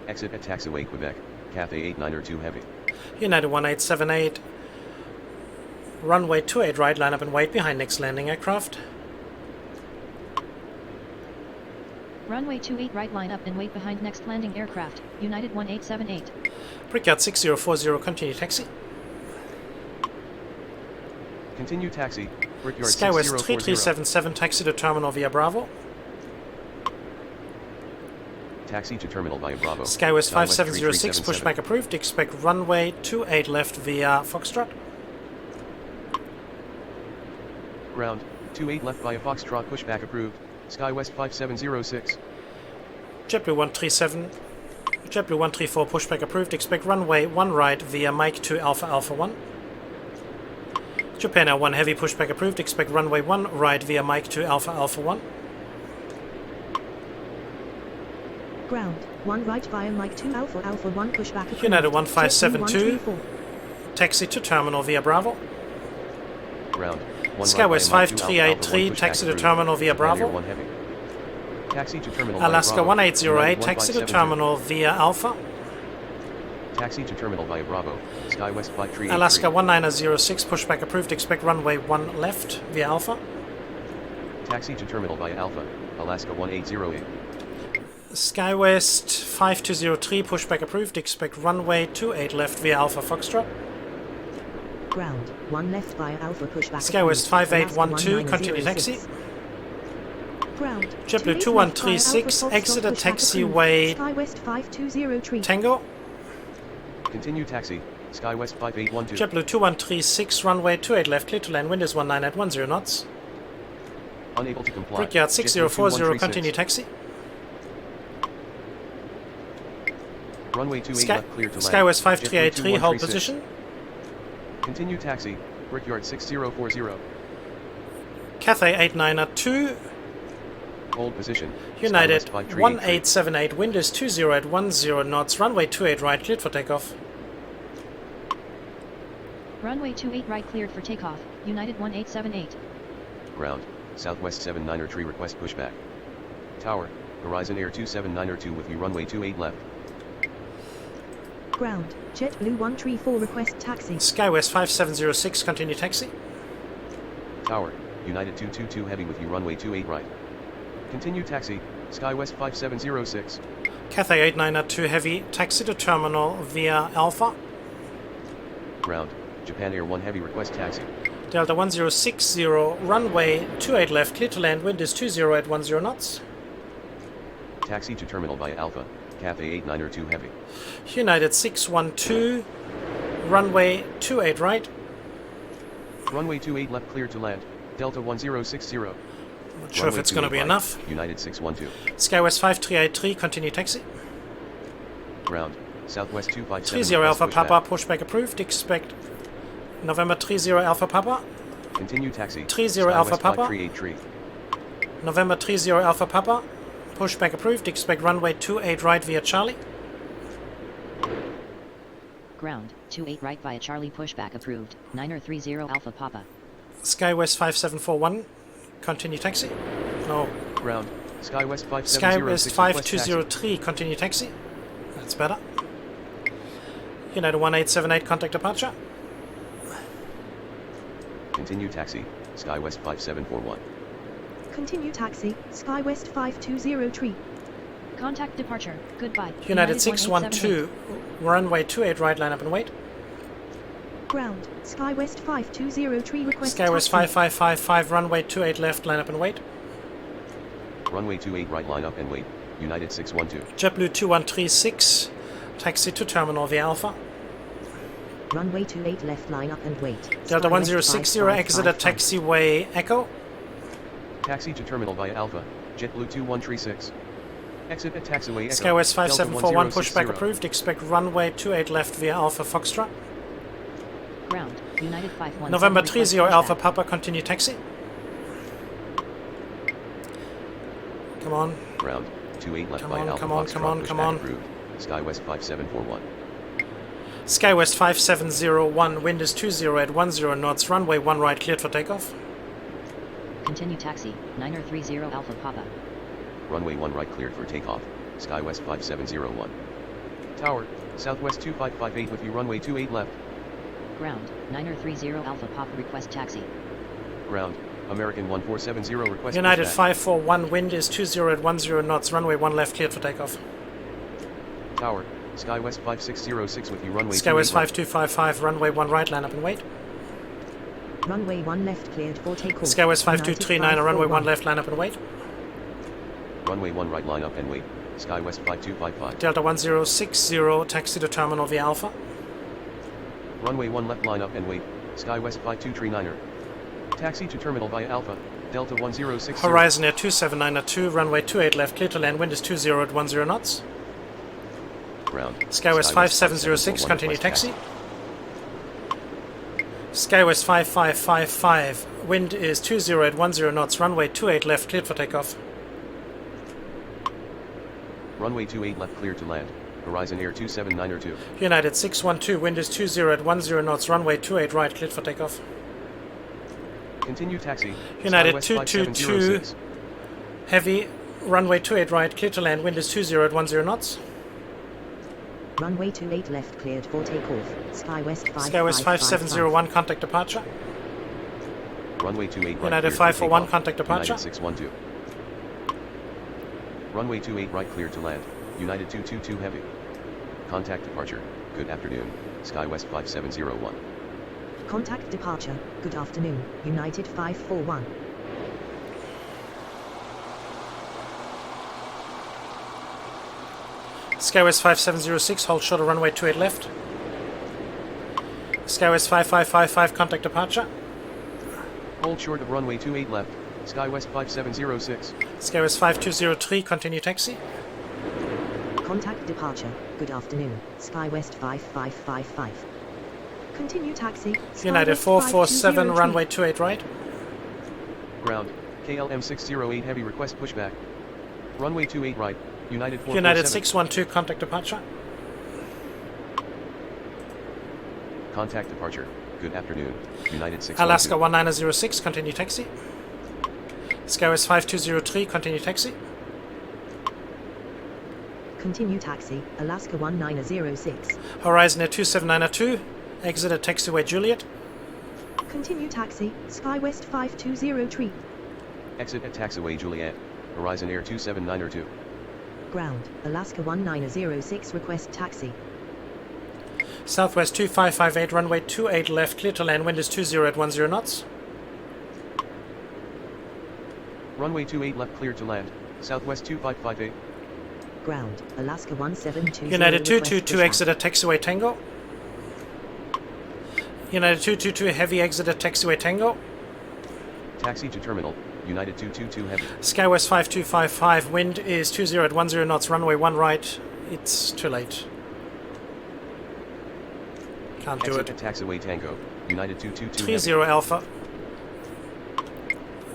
Exit at taxiway Quebec, Cathay 89er 2 heavy. United 1878, runway 28 right, line up and wait behind next landing aircraft. Runway 28 right, line up and wait behind next landing aircraft, United 1878. Brickyard 6040, continue taxi. Continue taxi, Brickyard SkyWest 6040. 3377, taxi to terminal via Bravo. Taxi to terminal via Bravo. SkyWest 5706, 3377. pushback approved. Expect runway 28 left via Foxtrot. Ground, 28 left via Foxtrot, pushback approved. SkyWest 5706. JetBlue 137, JetBlue 134, pushback approved. Expect runway 1 right via Mike 2 Alpha Alpha 1. Japan Air 1 heavy, pushback approved. Expect runway 1 right via Mike 2 Alpha Alpha 1. Ground, 1 right via Mike 2 Alpha Alpha 1 pushback approved. United 1572, 134. taxi to terminal via Bravo. Ground, 1 SkyWest right via Mike 2 Alpha 5383, Alpha 1, taxi to pushback terminal via approved. Japan Air Bravo. 1 heavy. Taxi to terminal via Alaska Bravo. 1808, United taxi to 1572. terminal via Alpha. Taxi to terminal via Bravo. SkyWest 5383. Alaska 1906, pushback approved. Expect runway 1 left via Alpha. Taxi to terminal via Alpha. Alaska 1808. SkyWest 5203, pushback approved. Expect runway 28 left via Alpha Foxtrot. Ground, 1 left via Alpha pushback. SkyWest approved. 5812, Alaska continue 1906. taxi. Ground, JetBlue 28 left via 2136, Alpha exit at Foxtrot, pushback taxiway approved. SkyWest 520 tree. Tango. Continue taxi. SkyWest 5812. JetBlue 2136, runway 28 left, clear to land, wind is 19 at 10 knots. Unable to comply. Brickyard JetBlue 6040, 2136. continue taxi. Runway 28 Sky, left, clear to land. SkyWest JetBlue 5383, hold 2136. position. Continue taxi. Brickyard 6040. Cathay 892, Hold position. United SkyWest 5383. 1878, wind is 20 at 10 knots, runway 28 right, cleared for takeoff. Runway 28 right, cleared for takeoff, United 1878. Ground, Southwest 79er tree, request pushback. Tower, Horizon Air 279er2 with you, runway 28 left. Ground, JetBlue 134 request taxi. SkyWest 5706, continue taxi. Tower, United 222 heavy with you, runway 28 right. Continue taxi, SkyWest 5706. Cathay 892 heavy, taxi to terminal via Alpha. Ground, Japan Air 1 Heavy request taxi. Delta 1060, runway 28 left, clear to land, wind is 20 at 10 knots. Taxi to terminal via Alpha, Cafe 892 Heavy. United 612, runway 28 right. Runway 28 left clear to land, Delta 1060. Not sure if it's going to be enough. United 612. Skywest 5383, continue taxi. Ground, Southwest 257. 30 Alpha Papa, pushback approved. Expect November 30 Alpha Papa. Continue taxi. 30 Alpha Papa. 5383. November 30 Alpha Papa. Pushback approved. Expect runway 28 right via Charlie. Ground, 28 right via Charlie, pushback approved. 930 Alpha Papa. Skywest 5741, continue taxi. No. Ground, Skywest 5706. Skywest 5203, continue taxi. That's better. United 1878, contact departure. Continue taxi, Skywest 5741. Continue taxi, Skywest 5203. Contact departure. Goodbye. United 612, runway 28 right, line up and wait. Ground, Skywest 5203, request Skywest taxi. 5555, runway 28 left, line up and wait. Runway 28 right, line up and wait. United 612. JetBlue 2136, taxi to terminal via Alpha. Runway 28 left, line up and wait. Delta Skywest 1060, exit at 5555. taxiway Echo. Taxi to terminal via Alpha, JetBlue 2136. Exit at taxiway Echo. Skywest Delta 5741, pushback 1060. approved. Expect runway 28 left via Alpha Foxtrot. Ground, United 517. November request 30 Alpha pushback. Papa, continue taxi. Come on. Ground, 28 left Come by on, Alpha come on, Foxtrot, come on, pushback come on. approved. Skywest 5741. Skywest 5701, wind is 20 at 10 knots, runway 1 right, cleared for takeoff. Continue taxi, 930 Alpha Papa. Runway 1 right cleared for takeoff. Skywest 5701. Tower, Southwest 2558 with you, runway 28 left. Ground, 930 Alpha Papa, request taxi. Ground, American 1470 request United pushback. 541, wind is 20 at 10 knots, runway 1 left, cleared for takeoff. Tower, Skywest 5606 with you, runway 28 Skywest right. 5255, runway 1 right, line up and wait. Runway 1 left cleared for takeoff. Skywest United 5239, runway 1 541. left, line up and wait. Runway 1 right, line up and wait. Skywest 5255. Delta 1060, taxi to terminal via Alpha. Runway 1 left, line up and wait. Skywest 5239er. Taxi to terminal via Alpha, Delta 1060. Horizon Air 2792, runway 28 left, clear to land, wind is 20 at 10 knots. Ground. Skywest 5706, continue request taxi. Skywest 5555, wind is 20 at 10 knots, runway 28 left, cleared for takeoff. Runway 28 left clear to land. Horizon Air 27902. United 612, wind is 20 at 10 knots, runway 28 right, cleared for takeoff. Continue taxi. United Skywest 222, 5706. heavy, runway 28 right, clear to land, wind is 20 at 10 knots. Runway 28 left cleared for takeoff. Skywest 5555. Skywest 5701, contact departure. Runway 28 right. United cleared for 541, takeoff. contact departure. United 612. Runway 28 right cleared to land. United 222 heavy. Contact departure. Good afternoon. Skywest 5701. Contact departure. Good afternoon. United 541. Skywest 5706, hold short of runway 28 left. Skywest 5555, contact departure. Hold short of runway 28 left. Skywest 5706. Skywest 5203, continue taxi. Contact departure. Good afternoon. Skywest 5555. Continue taxi, United Skywest 447, 5203. runway 28 right. Ground. KLM 608 heavy request pushback. Runway 28 right. United 447. United 612, contact departure. Contact departure. Good afternoon. United 612. Alaska 1906, continue taxi. Skywest 5203, continue taxi. Continue taxi. Alaska 1906. Horizon Air 27902, exit at taxiway Juliet. Continue taxi, Skywest 5203. Exit at taxiway Juliet. Horizon Air 27902. Ground. Alaska 1906 request taxi. Southwest 2558, runway 28 left, clear to land, wind is 20 at 10 knots. Runway 28 left cleared to land. Southwest 2558. Ground, Alaska 1720. United request 222, pushback. exit at taxiway Tango. United 222, heavy exit at taxiway Tango. Taxi to terminal. United 222 heavy. Skywest 5255, wind is 20 at 10 knots, runway 1 right. It's too late. Can't do Exit it. at taxiway Tango. United 222 30 heavy. Alpha.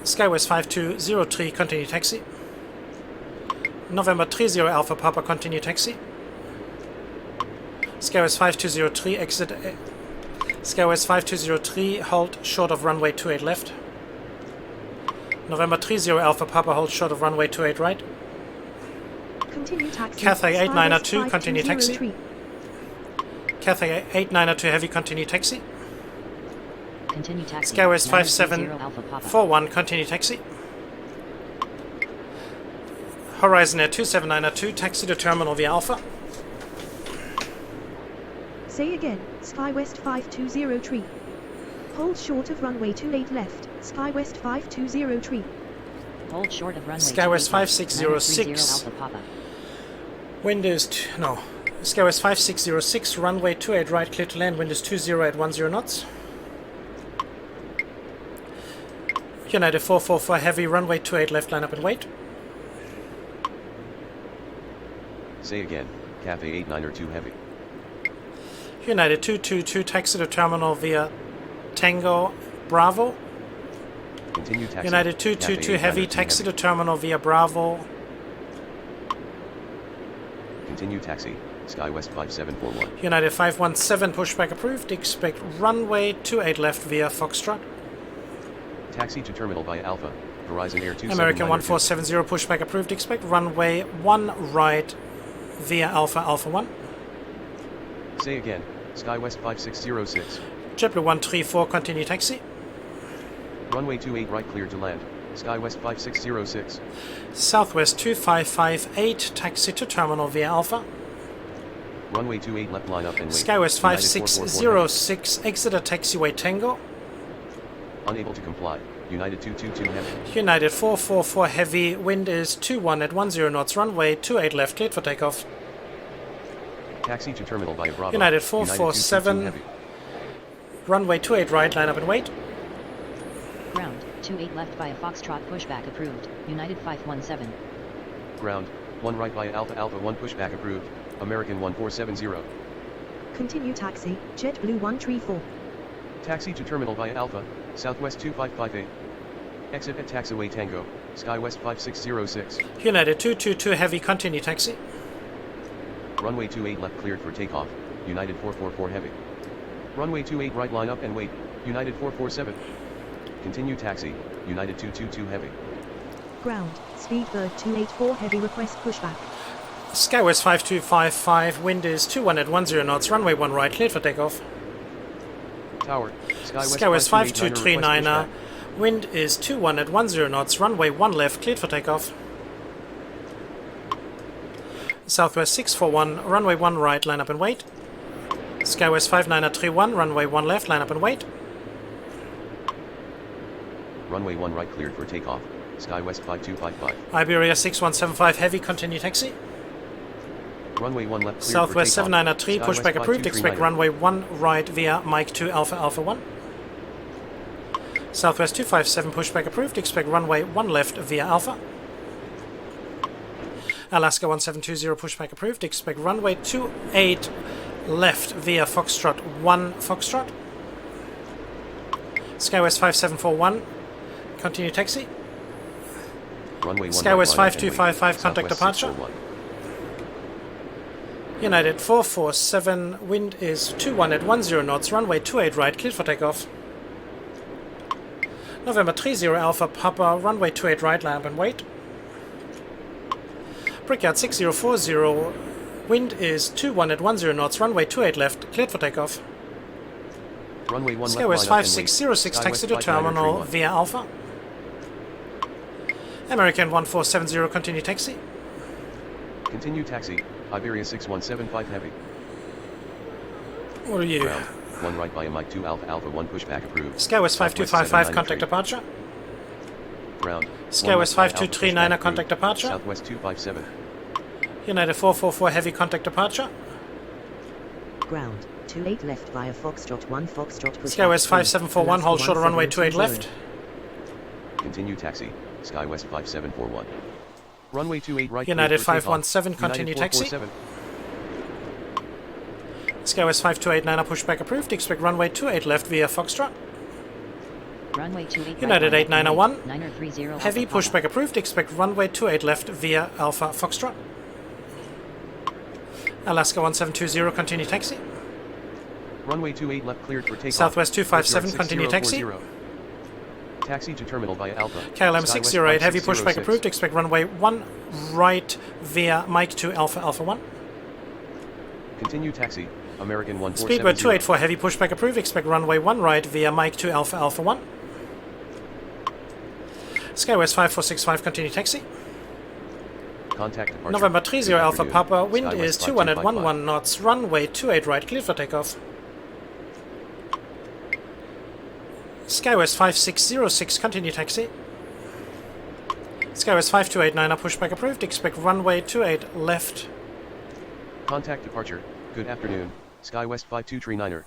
Skywest 5203, continue taxi. November 30 Alpha Papa, continue taxi. Skywest 5203, exit. Skywest 5203, hold short of runway 28 left. November 30 Alpha Papa, hold short of runway 28 right. Continue taxi. Cathay Skywest 8902, continue taxi. 5203. Cathay 8902, heavy, continue taxi. Continue taxi. Skywest 930 Alpha Papa. 5741, continue taxi. Horizon Air 27902, taxi to terminal via Alpha. Say again, Skywest 5203. Hold short of runway 28 left, Skywest 5203. Hold short of runway Skywest 28 left, 5606. 930 Alpha Papa. Wind is, Skywest 5606, runway 28 right, clear to land, wind is 20 at 10 knots. United 444 heavy, runway 28 left, line up and wait. Say again. Cathay 8902 heavy. United 222, taxi to terminal via Tango Bravo. Continue taxi. United 222 heavy, taxi to terminal via Bravo. Continue taxi. Skywest 5741. United 517, pushback approved. Expect runway 28 left via Foxtrot. Taxi to terminal via Alpha. Horizon Air 279. American 1470, pushback approved. Expect runway 1 right via Alpha Alpha 1. Say again. Skywest 5606. JetBlue 134, continue taxi. Runway 28 right cleared to land. Skywest 5606. Southwest 2558, taxi to terminal via Alpha. Runway 28 left line up and wait. Skywest United 444 5606, exit at taxiway Tango. heavy. Unable to comply. United 222 heavy. United 444 heavy, wind is 21 at 10 knots, runway 28 left, cleared for takeoff. Taxi to terminal via Bravo. United 447. United 222 Runway 28 right, line up and wait. Ground, 28 left via Foxtrot, pushback approved. United 517. heavy. Ground. 1 right via Alpha Alpha 1 pushback approved. American 1470. Continue taxi, JetBlue 134. Taxi to terminal via Alpha. Southwest 2558. Exit at taxiway Tango. Skywest 5606. United 222 heavy, continue taxi. Runway 28 left cleared for takeoff. United 444 heavy. Runway 28 right line up and wait. United 447. Continue taxi. United 222 heavy. Ground, Speedbird 284 heavy, request pushback. Skywest 5255, wind is 21 at 10 knots, runway 1 right, cleared for takeoff. Tower. Skywest 5239, wind is 21 at 10 knots, runway 1 left, cleared for takeoff. Southwest 641, runway 1 right, line up and wait. Skywest 5931, runway 1 left, line up and wait. Runway 1 right cleared for takeoff. Skywest 5255. Iberia 6175 heavy, continue taxi. Runway 1 left cleared Southwest for takeoff. 7903, Skywest pushback approved. Expect 5239. runway 1 right via Mike 2 Alpha Alpha 1. Southwest 257, pushback approved. Expect runway 1 left via Alpha. Alaska 1720, pushback approved. Expect runway 28 left via Foxtrot 1 Foxtrot. Skywest 5741, continue taxi. Runway 1 Skywest right line up and wait. 5255, contact Southwest departure. 641. United 447, wind is 21 at 10 knots, runway 28 right, cleared for takeoff. November 30 Alpha Papa, runway 28 right, line up and wait. Brickyard 6040, wind is 21 at 10 knots, runway 28 left, cleared for takeoff. Runway 1 left line Skywest up and wait. 5606, taxi to Skywest terminal 5931. via Alpha. American 1470, continue taxi. Continue taxi. Iberia 6175 heavy. What are you? Ground. 1 right via Mike 2 Alpha Alpha 1 pushback approved. Skywest Southwest 5255, 793. contact departure. Ground. Skywest 1 left via Alpha 5239, pushback contact approved. departure. Southwest 257. United 444, heavy contact departure. Ground. 28 left via Foxtrot 1 Foxtrot pushback. Skywest approved. 5741, hold short of runway 28 left. Continue taxi. Skywest 5741. Runway 28 right. United cleared for takeoff. 517, continue United taxi. 447. Skywest 5289, pushback approved. Expect runway 28 left via Foxtrot. Runway 28 United right, 8901. 930 Heavy Alpha pushback approved. Expect runway 28 left via Alpha Foxtrot. Alaska 1720, continue taxi. Runway 28 left cleared for takeoff. Southwest 257, Brickyard continue taxi. 6040. Taxi to terminal via Alpha. KLM Skywest 608, heavy pushback 5606. approved. Expect runway 1 right via Mike 2 Alpha Alpha 1. Continue taxi. American 1470. Speedbird 284, heavy pushback approved. Expect runway 1 right via Mike 2 Alpha Alpha 1. Skywest 5465, continue taxi. Contact departure. November 30 Good Alpha afternoon. Papa, wind Skywest is 21 at 5255. 11 knots, runway 28 right, clear for takeoff. Skywest 5606, continue taxi. Skywest 5289, pushback approved. Expect runway 28 left. Contact departure. Good afternoon. Skywest 5239er.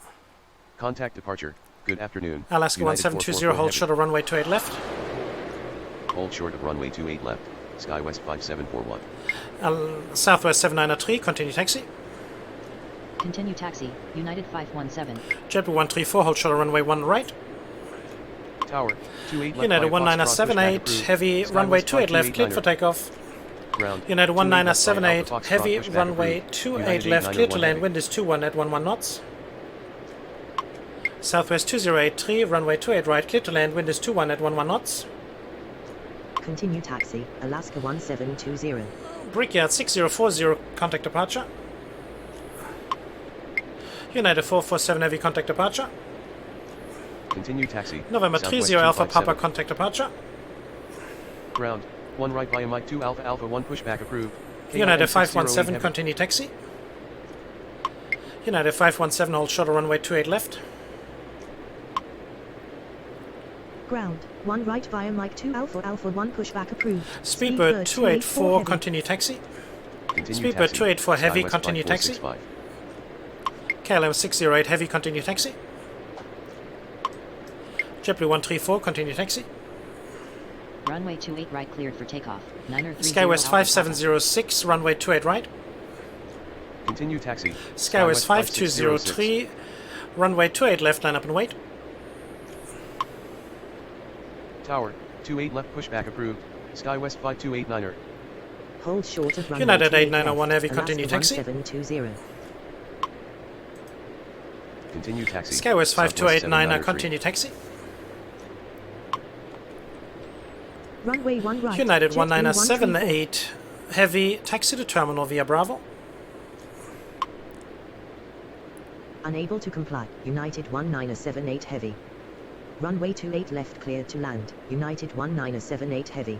Contact departure. Good afternoon. Alaska United 1720, hold 444 short of runway 28 left. heavy. Hold short of runway 28 left. Skywest 5741. Southwest 793, continue taxi. Continue taxi. United 517. JetBlue 134, hold short of runway 1 right. Tower. 28 left. United via Foxtrot, 1978, pushback approved. heavy, Skywest runway 28 left, cleared 5289er. for takeoff. Ground. United 28 left via 1978, Alpha Foxtrot, heavy, pushback runway approved. 28 United left, clear to 891 land, heavy. wind is 21 at 11 knots. Southwest 2083, runway 28 right, clear to land, wind is 21 at 11 knots. Continue taxi. Alaska 1720. Brickyard 6040, contact departure. United 447, heavy contact departure. Continue taxi. November Southwest 30 Alpha 257. Papa, contact departure. Ground. 1 right via Mike 2 Alpha Alpha 1 pushback approved. KLM United 608 517, heavy. continue taxi. United 517, hold short of runway 28 left. Ground. 1 right via Mike 2 Alpha Alpha 1 pushback approved. Speedbird 284, heavy. continue taxi. Continue Speedbird taxi. 284 heavy, Skywest continue taxi. 5465. KLM 608, heavy, continue taxi. JetBlue 134, continue taxi. Runway 28 right, cleared for takeoff. 930 Skywest Alpha Papa. 5706, runway 28 right. Continue taxi. Skywest 5203, runway 28 left, line up and wait. Tower. 28 left pushback approved. Skywest 5289er. Hold short of runway United 28 8901 left. heavy, continue Alaska taxi. 1720. Continue taxi. Skywest 5289, 793. continue taxi. Runway 1 right. United JetBlue 1978, heavy, taxi to terminal via Bravo. Unable to comply. United 1978 heavy. Runway 28 left cleared to land. United 1978 heavy.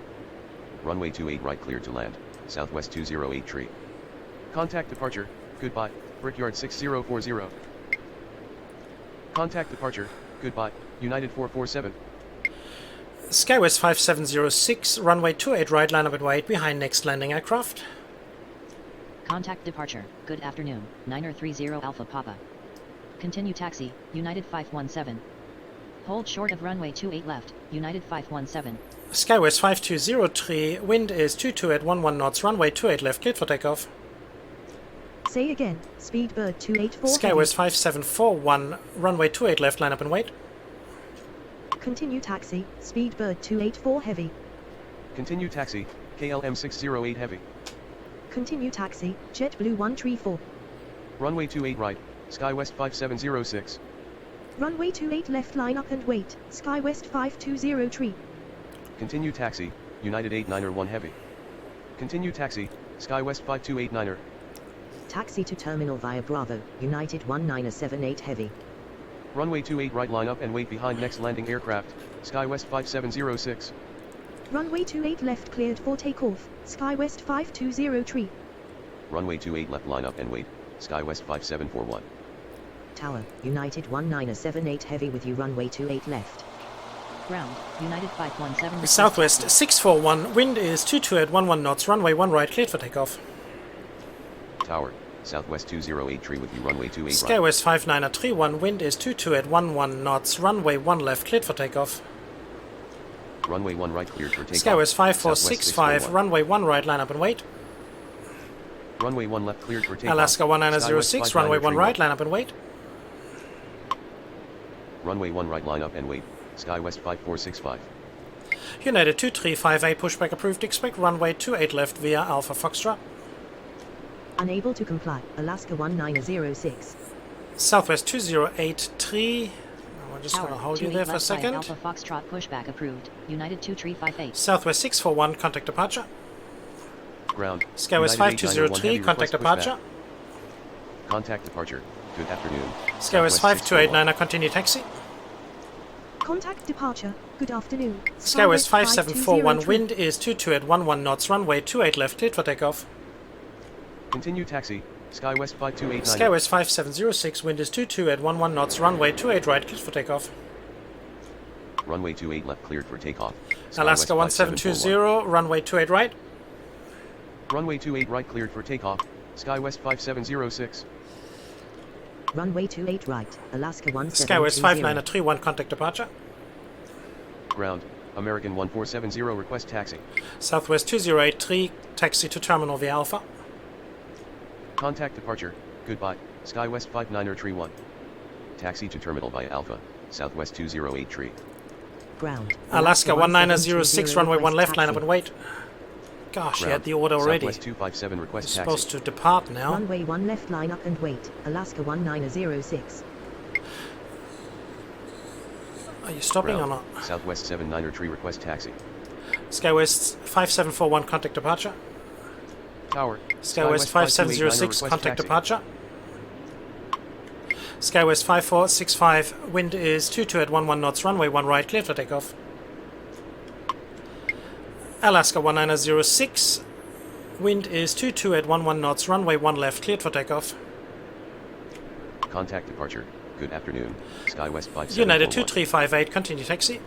Runway 28 right cleared to land. Southwest 208 tree. Contact departure. Goodbye. Brickyard 6040. Contact departure. Goodbye. United 447. Skywest 5706, runway 28 right, line up and wait behind next landing aircraft. Contact departure. Good afternoon. 930 Alpha Papa. Continue taxi. United 517. Hold short of runway 28 left. United 517. Skywest 5203, wind is 22 at 11 knots, runway 28 left, cleared for takeoff. Say again. Speedbird 284 Skywest 5741, runway 28 left, line up and wait. heavy. Continue taxi. Speedbird 284 heavy. Continue taxi. KLM 608 heavy. Continue taxi. JetBlue 134. Runway 28 right. Skywest 5706. Runway 28 left, line up and wait. Skywest 5203. Continue taxi. United 891 heavy. Continue taxi. Skywest 5289er. Taxi to terminal via Bravo. United 1978 heavy. Runway 28 right, line up and wait behind next landing aircraft. Skywest 5706. Runway 28 left cleared for takeoff. Skywest 5203. Runway 28 left, line up and wait. Skywest 5741. Tower, United 19778 heavy with you runway 28 left. Ground, United 517. request Southwest taxi. 641, wind is 22 at 11 knots, runway 1 right, cleared for takeoff. Tower, Southwest 208 tree with you runway 28 right. Skywest 5931, wind is 22 at 11 knots, runway 1 left, cleared for takeoff. Runway 1 right cleared for takeoff. Skywest Southwest 5465, 641. runway 1 right, line up and wait. Runway 1 left cleared for takeoff. Alaska 1906, Skywest runway 1 59 right, line up and wait. Runway 1 right line up and wait. Skywest 5465. United 2358, pushback approved, expect runway 28 left via Alpha Foxtrot. Unable to comply. Alaska 1906. Southwest 2083, we're just going to Tower, hold you 28 there for a left by second. Alpha Foxtrot pushback approved. United 2358. Southwest 641, contact departure. Ground. Skywest United 5203, 891 contact heavy request departure. pushback. Contact departure. Good afternoon. Skywest 5289, continue taxi. Contact departure. Good afternoon. Skywest 5741, 5203. wind is 22 at 11 knots, runway 28 left, cleared for takeoff. Continue taxi. Skywest 5289. Skywest 5706, wind is 22 at 11 knots, runway 28 right, cleared for takeoff. Runway 28 left cleared for takeoff. Alaska Skywest 5741. 1720, runway 28 right. Runway 28 right cleared for takeoff. Skywest 5706. Runway 28 right. Alaska Skywest 1720. 5931, contact departure. Ground. American 1470 request taxi. Southwest 2083, taxi to terminal via Alpha. Contact departure. Goodbye. Skywest 5931. Taxi to terminal via Alpha. Southwest 208 tree. Ground. Alaska 1906, 1720 runway 1 request left, line up taxi. and wait. Gosh, you had Ground. the order already. Southwest 257 You're request supposed taxi. to depart now. Runway 1 left line up and wait. Alaska 1906. Are you stopping or Ground. not? Southwest 79 tree request taxi. Skywest 5741, contact departure. Tower. Skywest 5706, request contact taxi. departure. Skywest 5465, wind is 22 at 11 knots, runway 1 right, clear for takeoff. Alaska 1906, wind is 22 at 11 knots, runway 1 left, cleared for takeoff. Contact departure. Good afternoon. Skywest 5741. United 2358, continue taxi.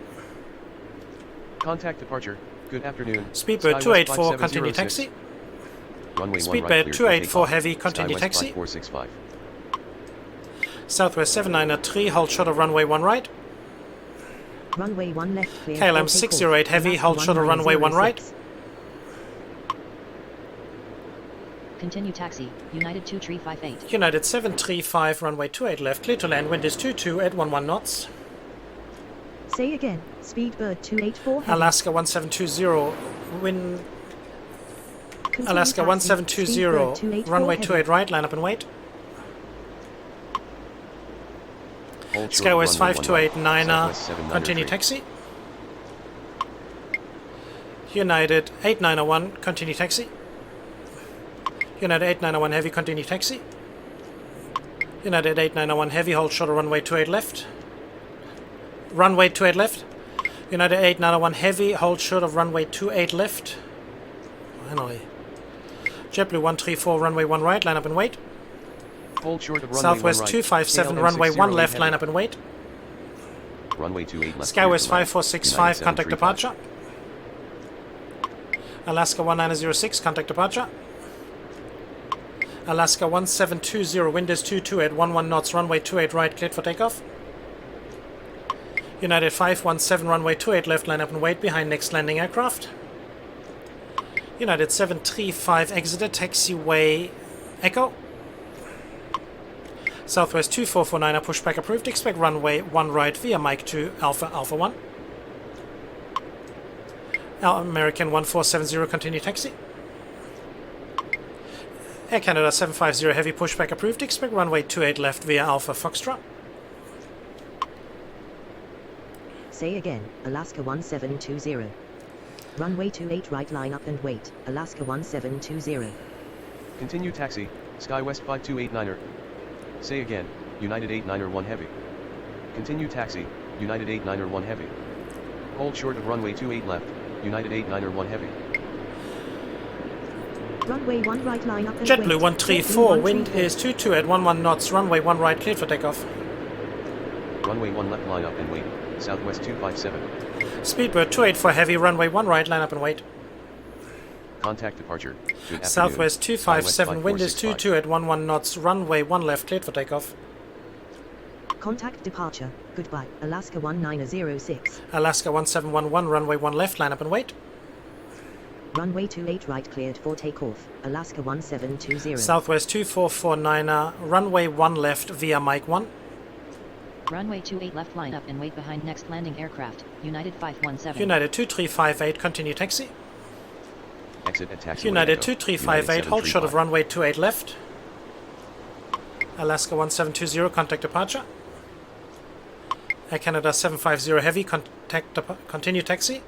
Contact departure. Good afternoon. Speedbird Skywest 284, continue 5706. taxi. Runway 1 Speedbird right cleared for 284 takeoff. heavy, continue Skywest taxi. 5465. Southwest 793, hold short of runway 1 right. Runway 1 left clear. KLM for 608 takeoff. heavy, Alaska hold short of runway 1 right. 1906. Continue taxi. United 2358. United 735, runway 28 left, clear to land, wind is 22 at 11 knots. Say again. Speedbird 284 heavy. Alaska 1720, wind. Continue Alaska taxi. 1720, Speedbird 284 runway heavy. 28 right, line up and wait. Hold short of Skywest runway 1 right. 5289, Southwest 79 continue tree. taxi. United 8901, continue taxi. United 8901 heavy, continue taxi. United 8901 heavy, hold short of runway 28 left. Runway 28 left. United 8901 heavy, hold short of runway 28 left. Finally. JetBlue 134, runway 1 right, line up and wait. Hold short of runway 1 Southwest right. 257, KLM runway 1 608 left, heavy. line up and wait. Runway 28 left. Skywest cleared to land. 5465, United contact 735. departure. Alaska 1906, contact departure. Alaska 1720, wind is 22 at 11 knots, runway 28 right, cleared for takeoff. United 517, runway 28 left, line up and wait behind next landing aircraft. United 735, exited, taxiway Echo. Southwest 2449, pushback approved, expect runway 1 right via Mike 2, Alpha Alpha 1. American 1470, continue taxi. Air Canada 750 heavy, pushback approved, expect runway 28 left via Alpha Foxtrot. Say again. Alaska 1720. Runway 28 right line up and wait. Alaska 1720. Continue taxi. Skywest 5289er. Say again. United 891 heavy. Continue taxi. United 891 heavy. Hold short of runway 28 left. United 891 heavy. Runway 1 right line up and JetBlue wait. 134, JetBlue wind 134. is 22 at 11 knots, runway 1 right, cleared for takeoff. Runway 1 left line up and wait. Southwest 257. Speedbird 284 heavy, runway 1 right, line up and wait. Contact departure. Good afternoon. Southwest 257, wind is 5465. 22 at 11 knots, runway 1 left, cleared for takeoff. Contact departure. Goodbye. Alaska 1906. Alaska 1711, runway 1 left, line up and wait. Runway 28 right cleared for takeoff. Alaska 1720. Southwest 2449, runway 1 left via Mike 1. Runway 28 left line up and wait behind next landing aircraft, United 517. United 2358, continue taxi. Exit at taxiway. United Echo. 2358, hold short of 735. runway 28 left. Alaska 1720, contact departure. Air Canada 750 heavy, continue taxi.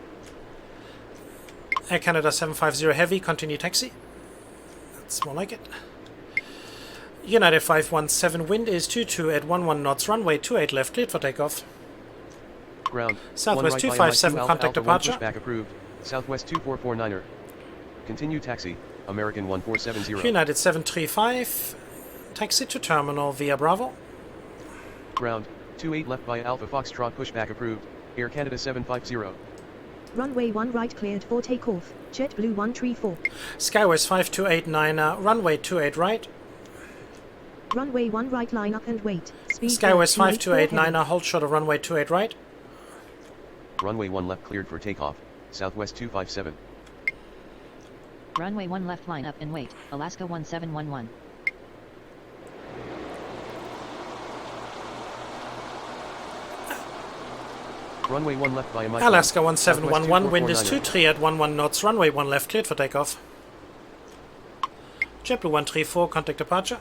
Air Canada 750 heavy, continue taxi. That's more like it. United 517, wind is 22 at 11 knots, runway 28 left, cleared for takeoff. Ground. Southwest 1 right by 257, Alpha contact Alpha 1 departure. pushback approved. Southwest 2449er. Continue taxi. American 1470. United 735, taxi to terminal via Bravo. Ground. 28 left by Alpha Foxtrot pushback approved. Air Canada 750. Runway 1 right cleared for takeoff. JetBlue 134. Skywest 5289, runway 28 right. Runway 1 right line up and wait. Speed Skywest 284 heavy. 5289, hold short of runway 28 right. Runway 1 left cleared for takeoff. Southwest 257. Runway 1 left line up and wait, Alaska 1711. Runway 1 left by Mike. Alaska Southwest 1711, wind is 2449er. 23 at 11 knots, runway 1 left, cleared for takeoff. JetBlue 134, contact departure.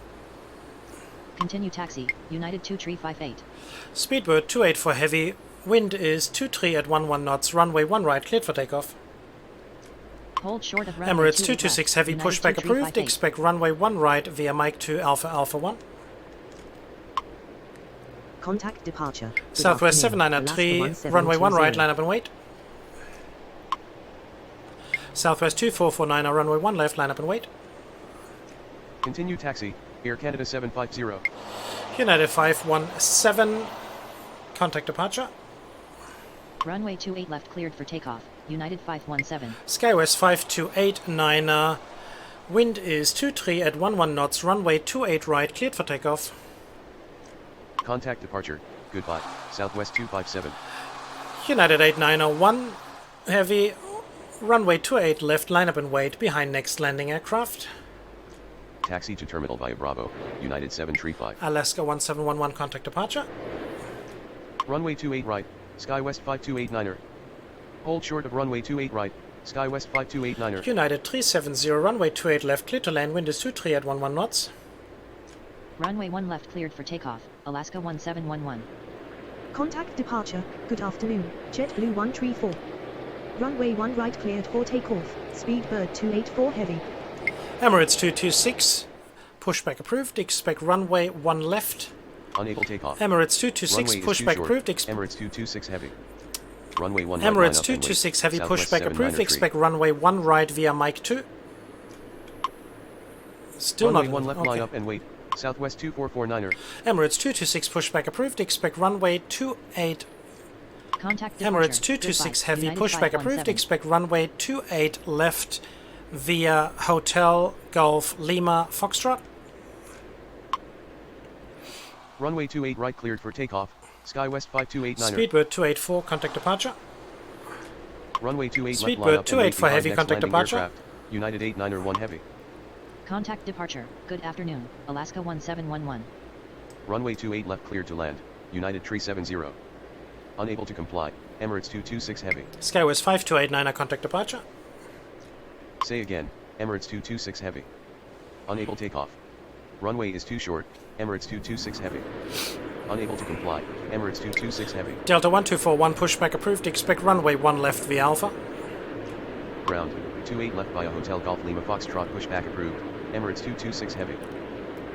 Continue taxi, United 2358. Speedbird 284 heavy, wind is 23 at 11 knots, runway 1 right, cleared for takeoff. Hold short of runway Emirates 28 226 left, heavy, United pushback approved, 2358. expect runway 1 right via Mike 2 Alpha Alpha 1. Contact departure. Good Southwest afternoon. 793, Alaska runway 1 right, 1720. line up and wait. Southwest 2449, runway 1 left, line up and wait. Continue taxi. Air Canada 750. United 517, contact departure. Runway 28 left cleared for takeoff, United 517. Skywest 5289, wind is 23 at 11 knots, runway 28 right, cleared for takeoff. Contact departure. Goodbye. Southwest 257. United 8901, heavy, runway 28 left, line up and wait behind next landing aircraft. Taxi to terminal via Bravo. United 735. Alaska 1711, contact departure. Runway 28 right. Skywest 5289er. Hold short of runway 28 right. Skywest 5289er. United 370, runway 28 left, clear to land, wind is 23 at 11 knots. Runway 1 left cleared for takeoff, Alaska 1711. Contact departure. Good afternoon. JetBlue 134. Runway 1 right cleared for takeoff. Speedbird 284 heavy. Emirates 226, pushback approved, expect runway 1 left. Unable takeoff. Emirates 226, Runway is too pushback short. approved, Emirates 226 heavy. Runway 1 right line Emirates up and wait. 226 heavy, Southwest pushback 79er approved, tree. expect runway 1 right via Mike 2. Still Runway not 1 left okay. line up and wait. Southwest 2449er. Emirates 226, pushback approved, expect runway 28. Contact departure. Emirates 226 Goodbye, heavy, United pushback approved, 517. expect runway 28 left via Hotel Golf Lima Foxtrot. Runway 28 right cleared for takeoff. Skywest 5289er. Speedbird 284, contact departure. Runway 28 left Speedbird line up and 28 wait for behind heavy, next contact landing departure. aircraft. United 891 heavy. Contact departure. Good afternoon, Alaska 1711. Runway 28 left cleared to land. United 370. Unable to comply. Emirates 226 heavy. Skywest 5289, contact departure. Say again. Emirates 226 heavy. Unable takeoff. Runway is too short. Emirates 226 heavy. Unable to comply. Emirates 226 heavy. Delta 1241, pushback approved, expect runway 1 left via Alpha. Ground. 28 left by a Hotel Golf Lima Foxtrot pushback approved. Emirates 226 heavy.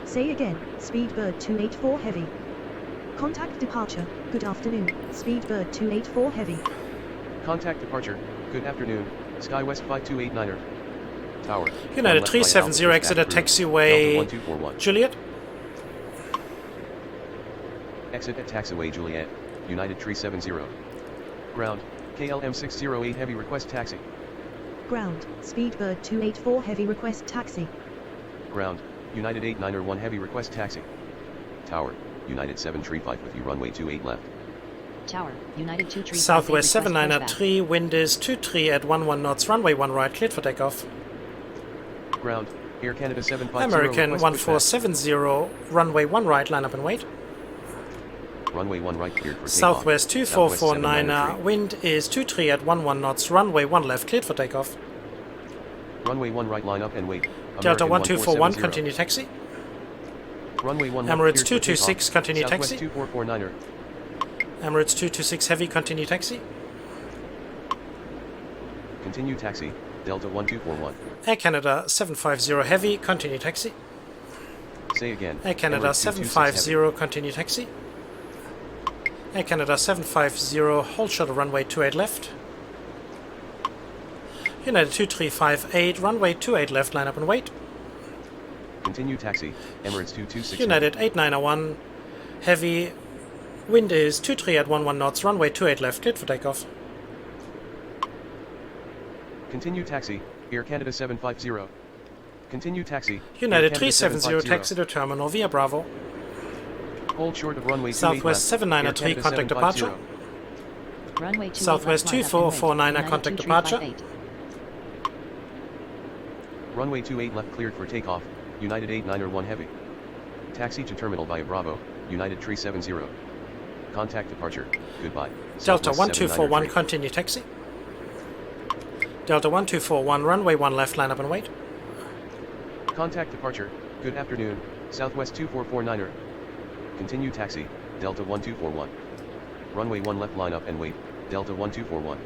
Say again. Speedbird 284 heavy. Contact departure. Good afternoon. Speedbird 284 heavy. Contact departure. Good afternoon. Skywest 5289er. Tower. United One left via 370, Alpha, exit at pushback approved. taxiway Delta 1241. Juliet. Exit at taxiway Juliet. United 370. Ground. KLM 608 heavy request taxi. Ground, Speedbird 284 heavy request taxi. Ground. United 8901 heavy request taxi. Tower. United 735 with you runway 28 left. Tower, United 235. Southwest request 793, wind is 23 at 11 knots, runway 1 right, cleared for takeoff. Ground. Air Canada 750 American request 1470, runway 1 right, line up and wait. pushback. Runway 1 right cleared for Southwest takeoff. 2449, wind is 23 at 11 knots, runway 1 left, cleared for takeoff. Runway 1 right line up and wait. Delta American 1241, 1470. continue taxi. Runway 1 left Emirates cleared for 226, takeoff. continue Southwest taxi. 2449er. Emirates 226 heavy, continue taxi. Continue taxi. Delta 1241. Air Canada 750 heavy, continue taxi. Say again. Air Canada Emirates 226 heavy. 750, continue taxi. Air Canada 750, hold shuttle runway 28 left. United 2358, runway 28 left, line up and wait. Continue taxi. Emirates 226 United 8901, heavy, wind is 23 at 11 knots, runway 28 left, cleared for takeoff. Continue taxi. Air Canada 750. Continue taxi. United Air Canada 370, 750. taxi to terminal via Bravo. Hold short of runway 28 Southwest left. 793, Air Canada contact 750. departure. Runway 28 Southwest left, line up and wait. 2449, United contact 2358. Runway 28 left cleared for takeoff. United 8901 heavy. Taxi to terminal via Bravo. United 370. Contact departure. Goodbye. Delta Southwest 1241, 793. continue taxi. Delta 1241, runway 1 left, line up and wait. Contact departure. Good afternoon. Southwest 2449er. Continue taxi. Delta 1241. Runway 1 left line up and wait. Delta 1241.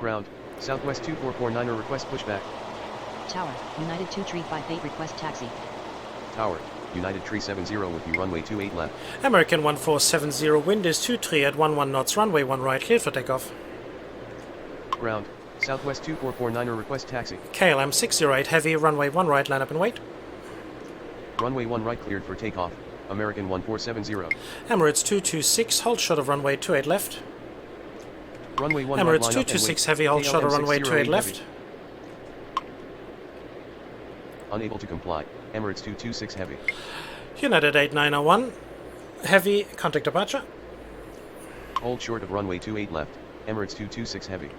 Ground. Southwest 2449er request pushback. Tower, United 2358 request taxi. Tower. United 370 with you runway 28 left. American 1470, wind is 23 at 11 knots, runway 1 right, cleared for takeoff. Ground. Southwest 2449er request taxi. KLM 608 heavy, runway 1 right, line up and wait. Runway 1 right cleared for takeoff. American 1470. Emirates 226, hold short of runway 28 left. Runway 1 right Emirates line up and 226 wait. heavy, hold short of KLM runway 28 608 left. heavy. Unable to comply. Emirates 226 heavy. United 8901 heavy, contact departure. Hold short of runway 28 left. Emirates 226 heavy.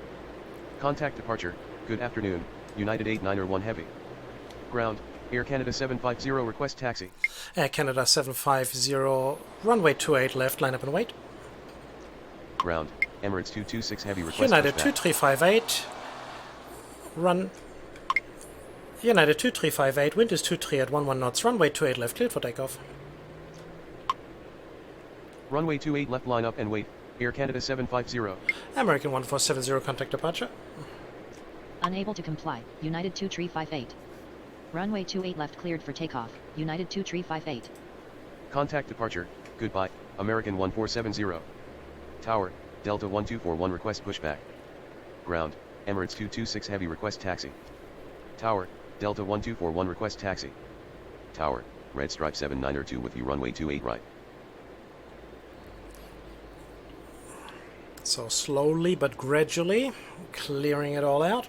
Contact departure. Good afternoon. United 8901 heavy. Ground. Air Canada 750 request taxi. Air Canada 750, runway 28 left, line up and wait. Ground. Emirates 226 heavy request United pushback. 2358, run. United 2358, wind is 23 at 11 knots, runway 28 left, cleared for takeoff. Runway 28 left line up and wait. Air Canada 750. American 1470, contact departure. Unable to comply. United 2358. Runway 28 left cleared for takeoff. United 2358. Contact departure. Goodbye. American 1470. Tower. Delta 1241 request pushback. Ground. Emirates 226 heavy request taxi. Tower. Delta 1241 request taxi. Tower. Red Stripe 792 with you runway 28 right. So slowly but gradually, clearing it all out.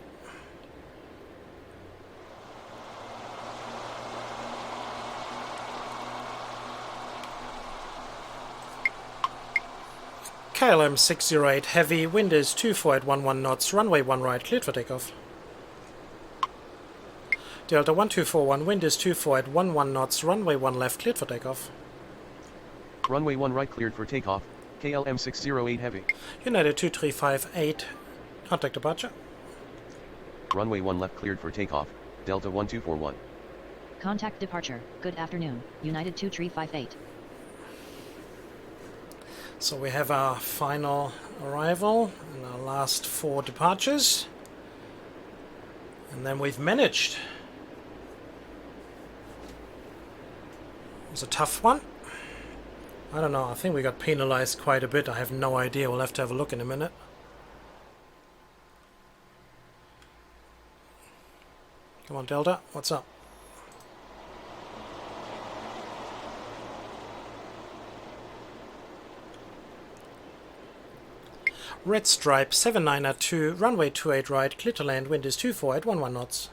KLM 608 heavy, wind is 24 at 11 knots, runway 1 right, cleared for takeoff. Delta 1241, wind is 24 at 11 knots, runway 1 left, cleared for takeoff. Runway 1 right cleared for takeoff. KLM 608 heavy. United 2358, contact departure. Runway 1 left cleared for takeoff. Delta 1241. Contact departure. Good afternoon. United 2358. So we have our final arrival and our last 4 departures. And then we've managed. It was a tough one. I don't know, I think we got penalized quite a bit. I have no idea. We'll have to have a look in a minute. Come on, Delta, what's up? Red Stripe 7902, runway 28 right, clear to land, wind is 24 at 11 knots.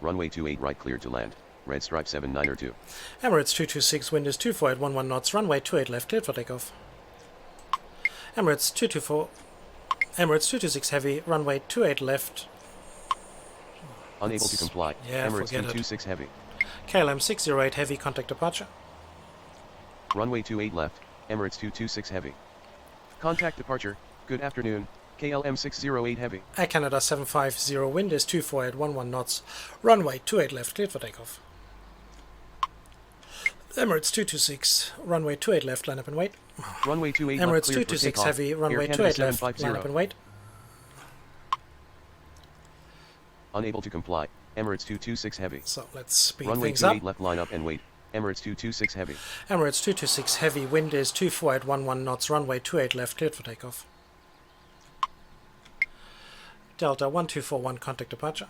Runway 28 right cleared to land. Red Stripe 7902. Emirates 226, wind is 24 at 11 knots, runway 28 left, cleared for takeoff. Emirates 224, Emirates 226 heavy, runway 28 left. Unable to comply. Yeah, Emirates forget it. 226 heavy. KLM 608 heavy, contact departure. Runway 28 left. Emirates 226 heavy. Contact departure. Good afternoon. KLM 608 heavy. Air Canada 750, wind is 24 at 11 knots, runway 28 left, cleared for takeoff. Emirates 226, runway 28 left, line up and wait. Runway 28 Emirates left cleared for 226 takeoff. heavy, runway Air Canada 28 left, 750. line up and wait. Unable to comply. Emirates 226 heavy. So let's speed Runway things up. 28 left line up and wait. Emirates 226 heavy. Emirates 226 heavy, wind is 24 at 11 knots, runway 28 left, cleared for takeoff. Delta 1241, contact departure.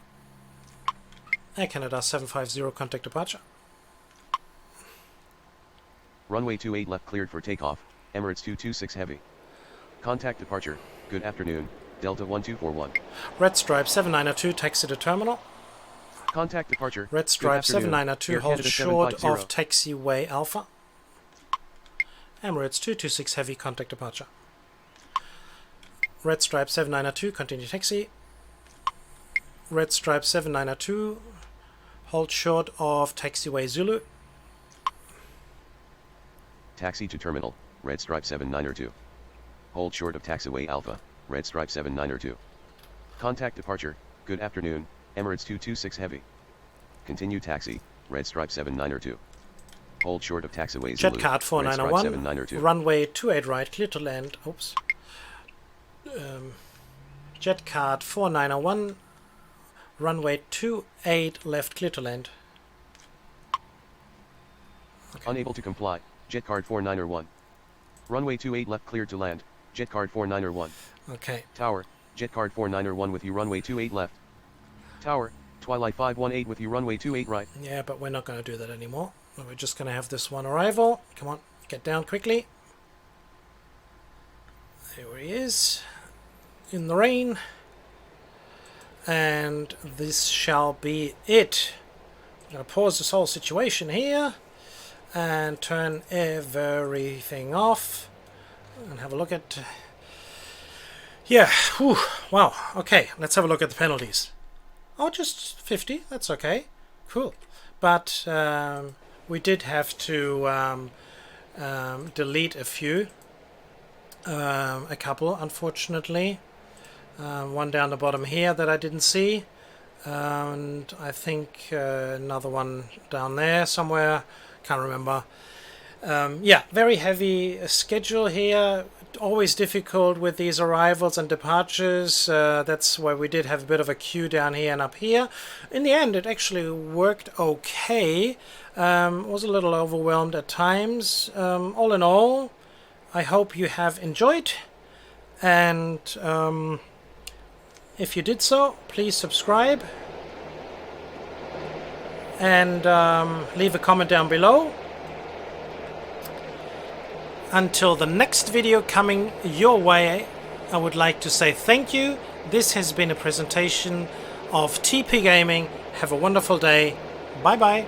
Air Canada 750, contact departure. Runway 28 left cleared for takeoff. Emirates 226 heavy. Contact departure. Good afternoon. Delta 1241. Red Stripe 7902, taxi to terminal. Contact departure. Red Good Stripe afternoon. 7902, Air hold Canada short 750. of taxiway Alpha. Emirates 226 heavy, contact departure. Red Stripe 7902, continue taxi. Red Stripe 7902, hold short of taxiway Zulu. Taxi to terminal. Red Stripe 7902. Hold short of taxiway Alpha. Red Stripe 7902. Contact departure. Good afternoon. Emirates 226 heavy. Continue taxi. Red Stripe 7902. Hold short of taxiway Zulu. Jet card Red Stripe 4901, 7902. runway 28 right, clear to land. Oops. Jet card 4901, runway 28 left, clear to land. Okay. Unable to comply. Jet card 4901. Runway 28 left cleared to land. Jet card 4901. Okay. Tower. Jet card 4901 with you runway 28 left. Tower. Twilight 518 with you runway 28 right. Yeah, but we're not going to do that anymore. We're just going to have this one arrival. Come on, get down quickly. There he is, in the rain. And this shall be it. I'm going to pause this whole situation here and turn everything off and have a look at... Yeah, whew, wow, okay, let's have a look at the penalties. Oh, just 50, that's okay, cool. But we did have to delete a few, a couple, unfortunately. One down the bottom here that I didn't see, and I think another one down there somewhere, can't remember. Yeah, very heavy schedule here, always difficult with these arrivals and departures. That's why we did have a bit of a queue down here and up here. In the end, it actually worked okay. Was a little overwhelmed at times. All in all, I hope you have enjoyed, and if you did so, please subscribe and leave a comment down below. Until the next video coming your way, I would like to say thank you. This has been a presentation of TP Gaming. Have a wonderful day. Bye bye.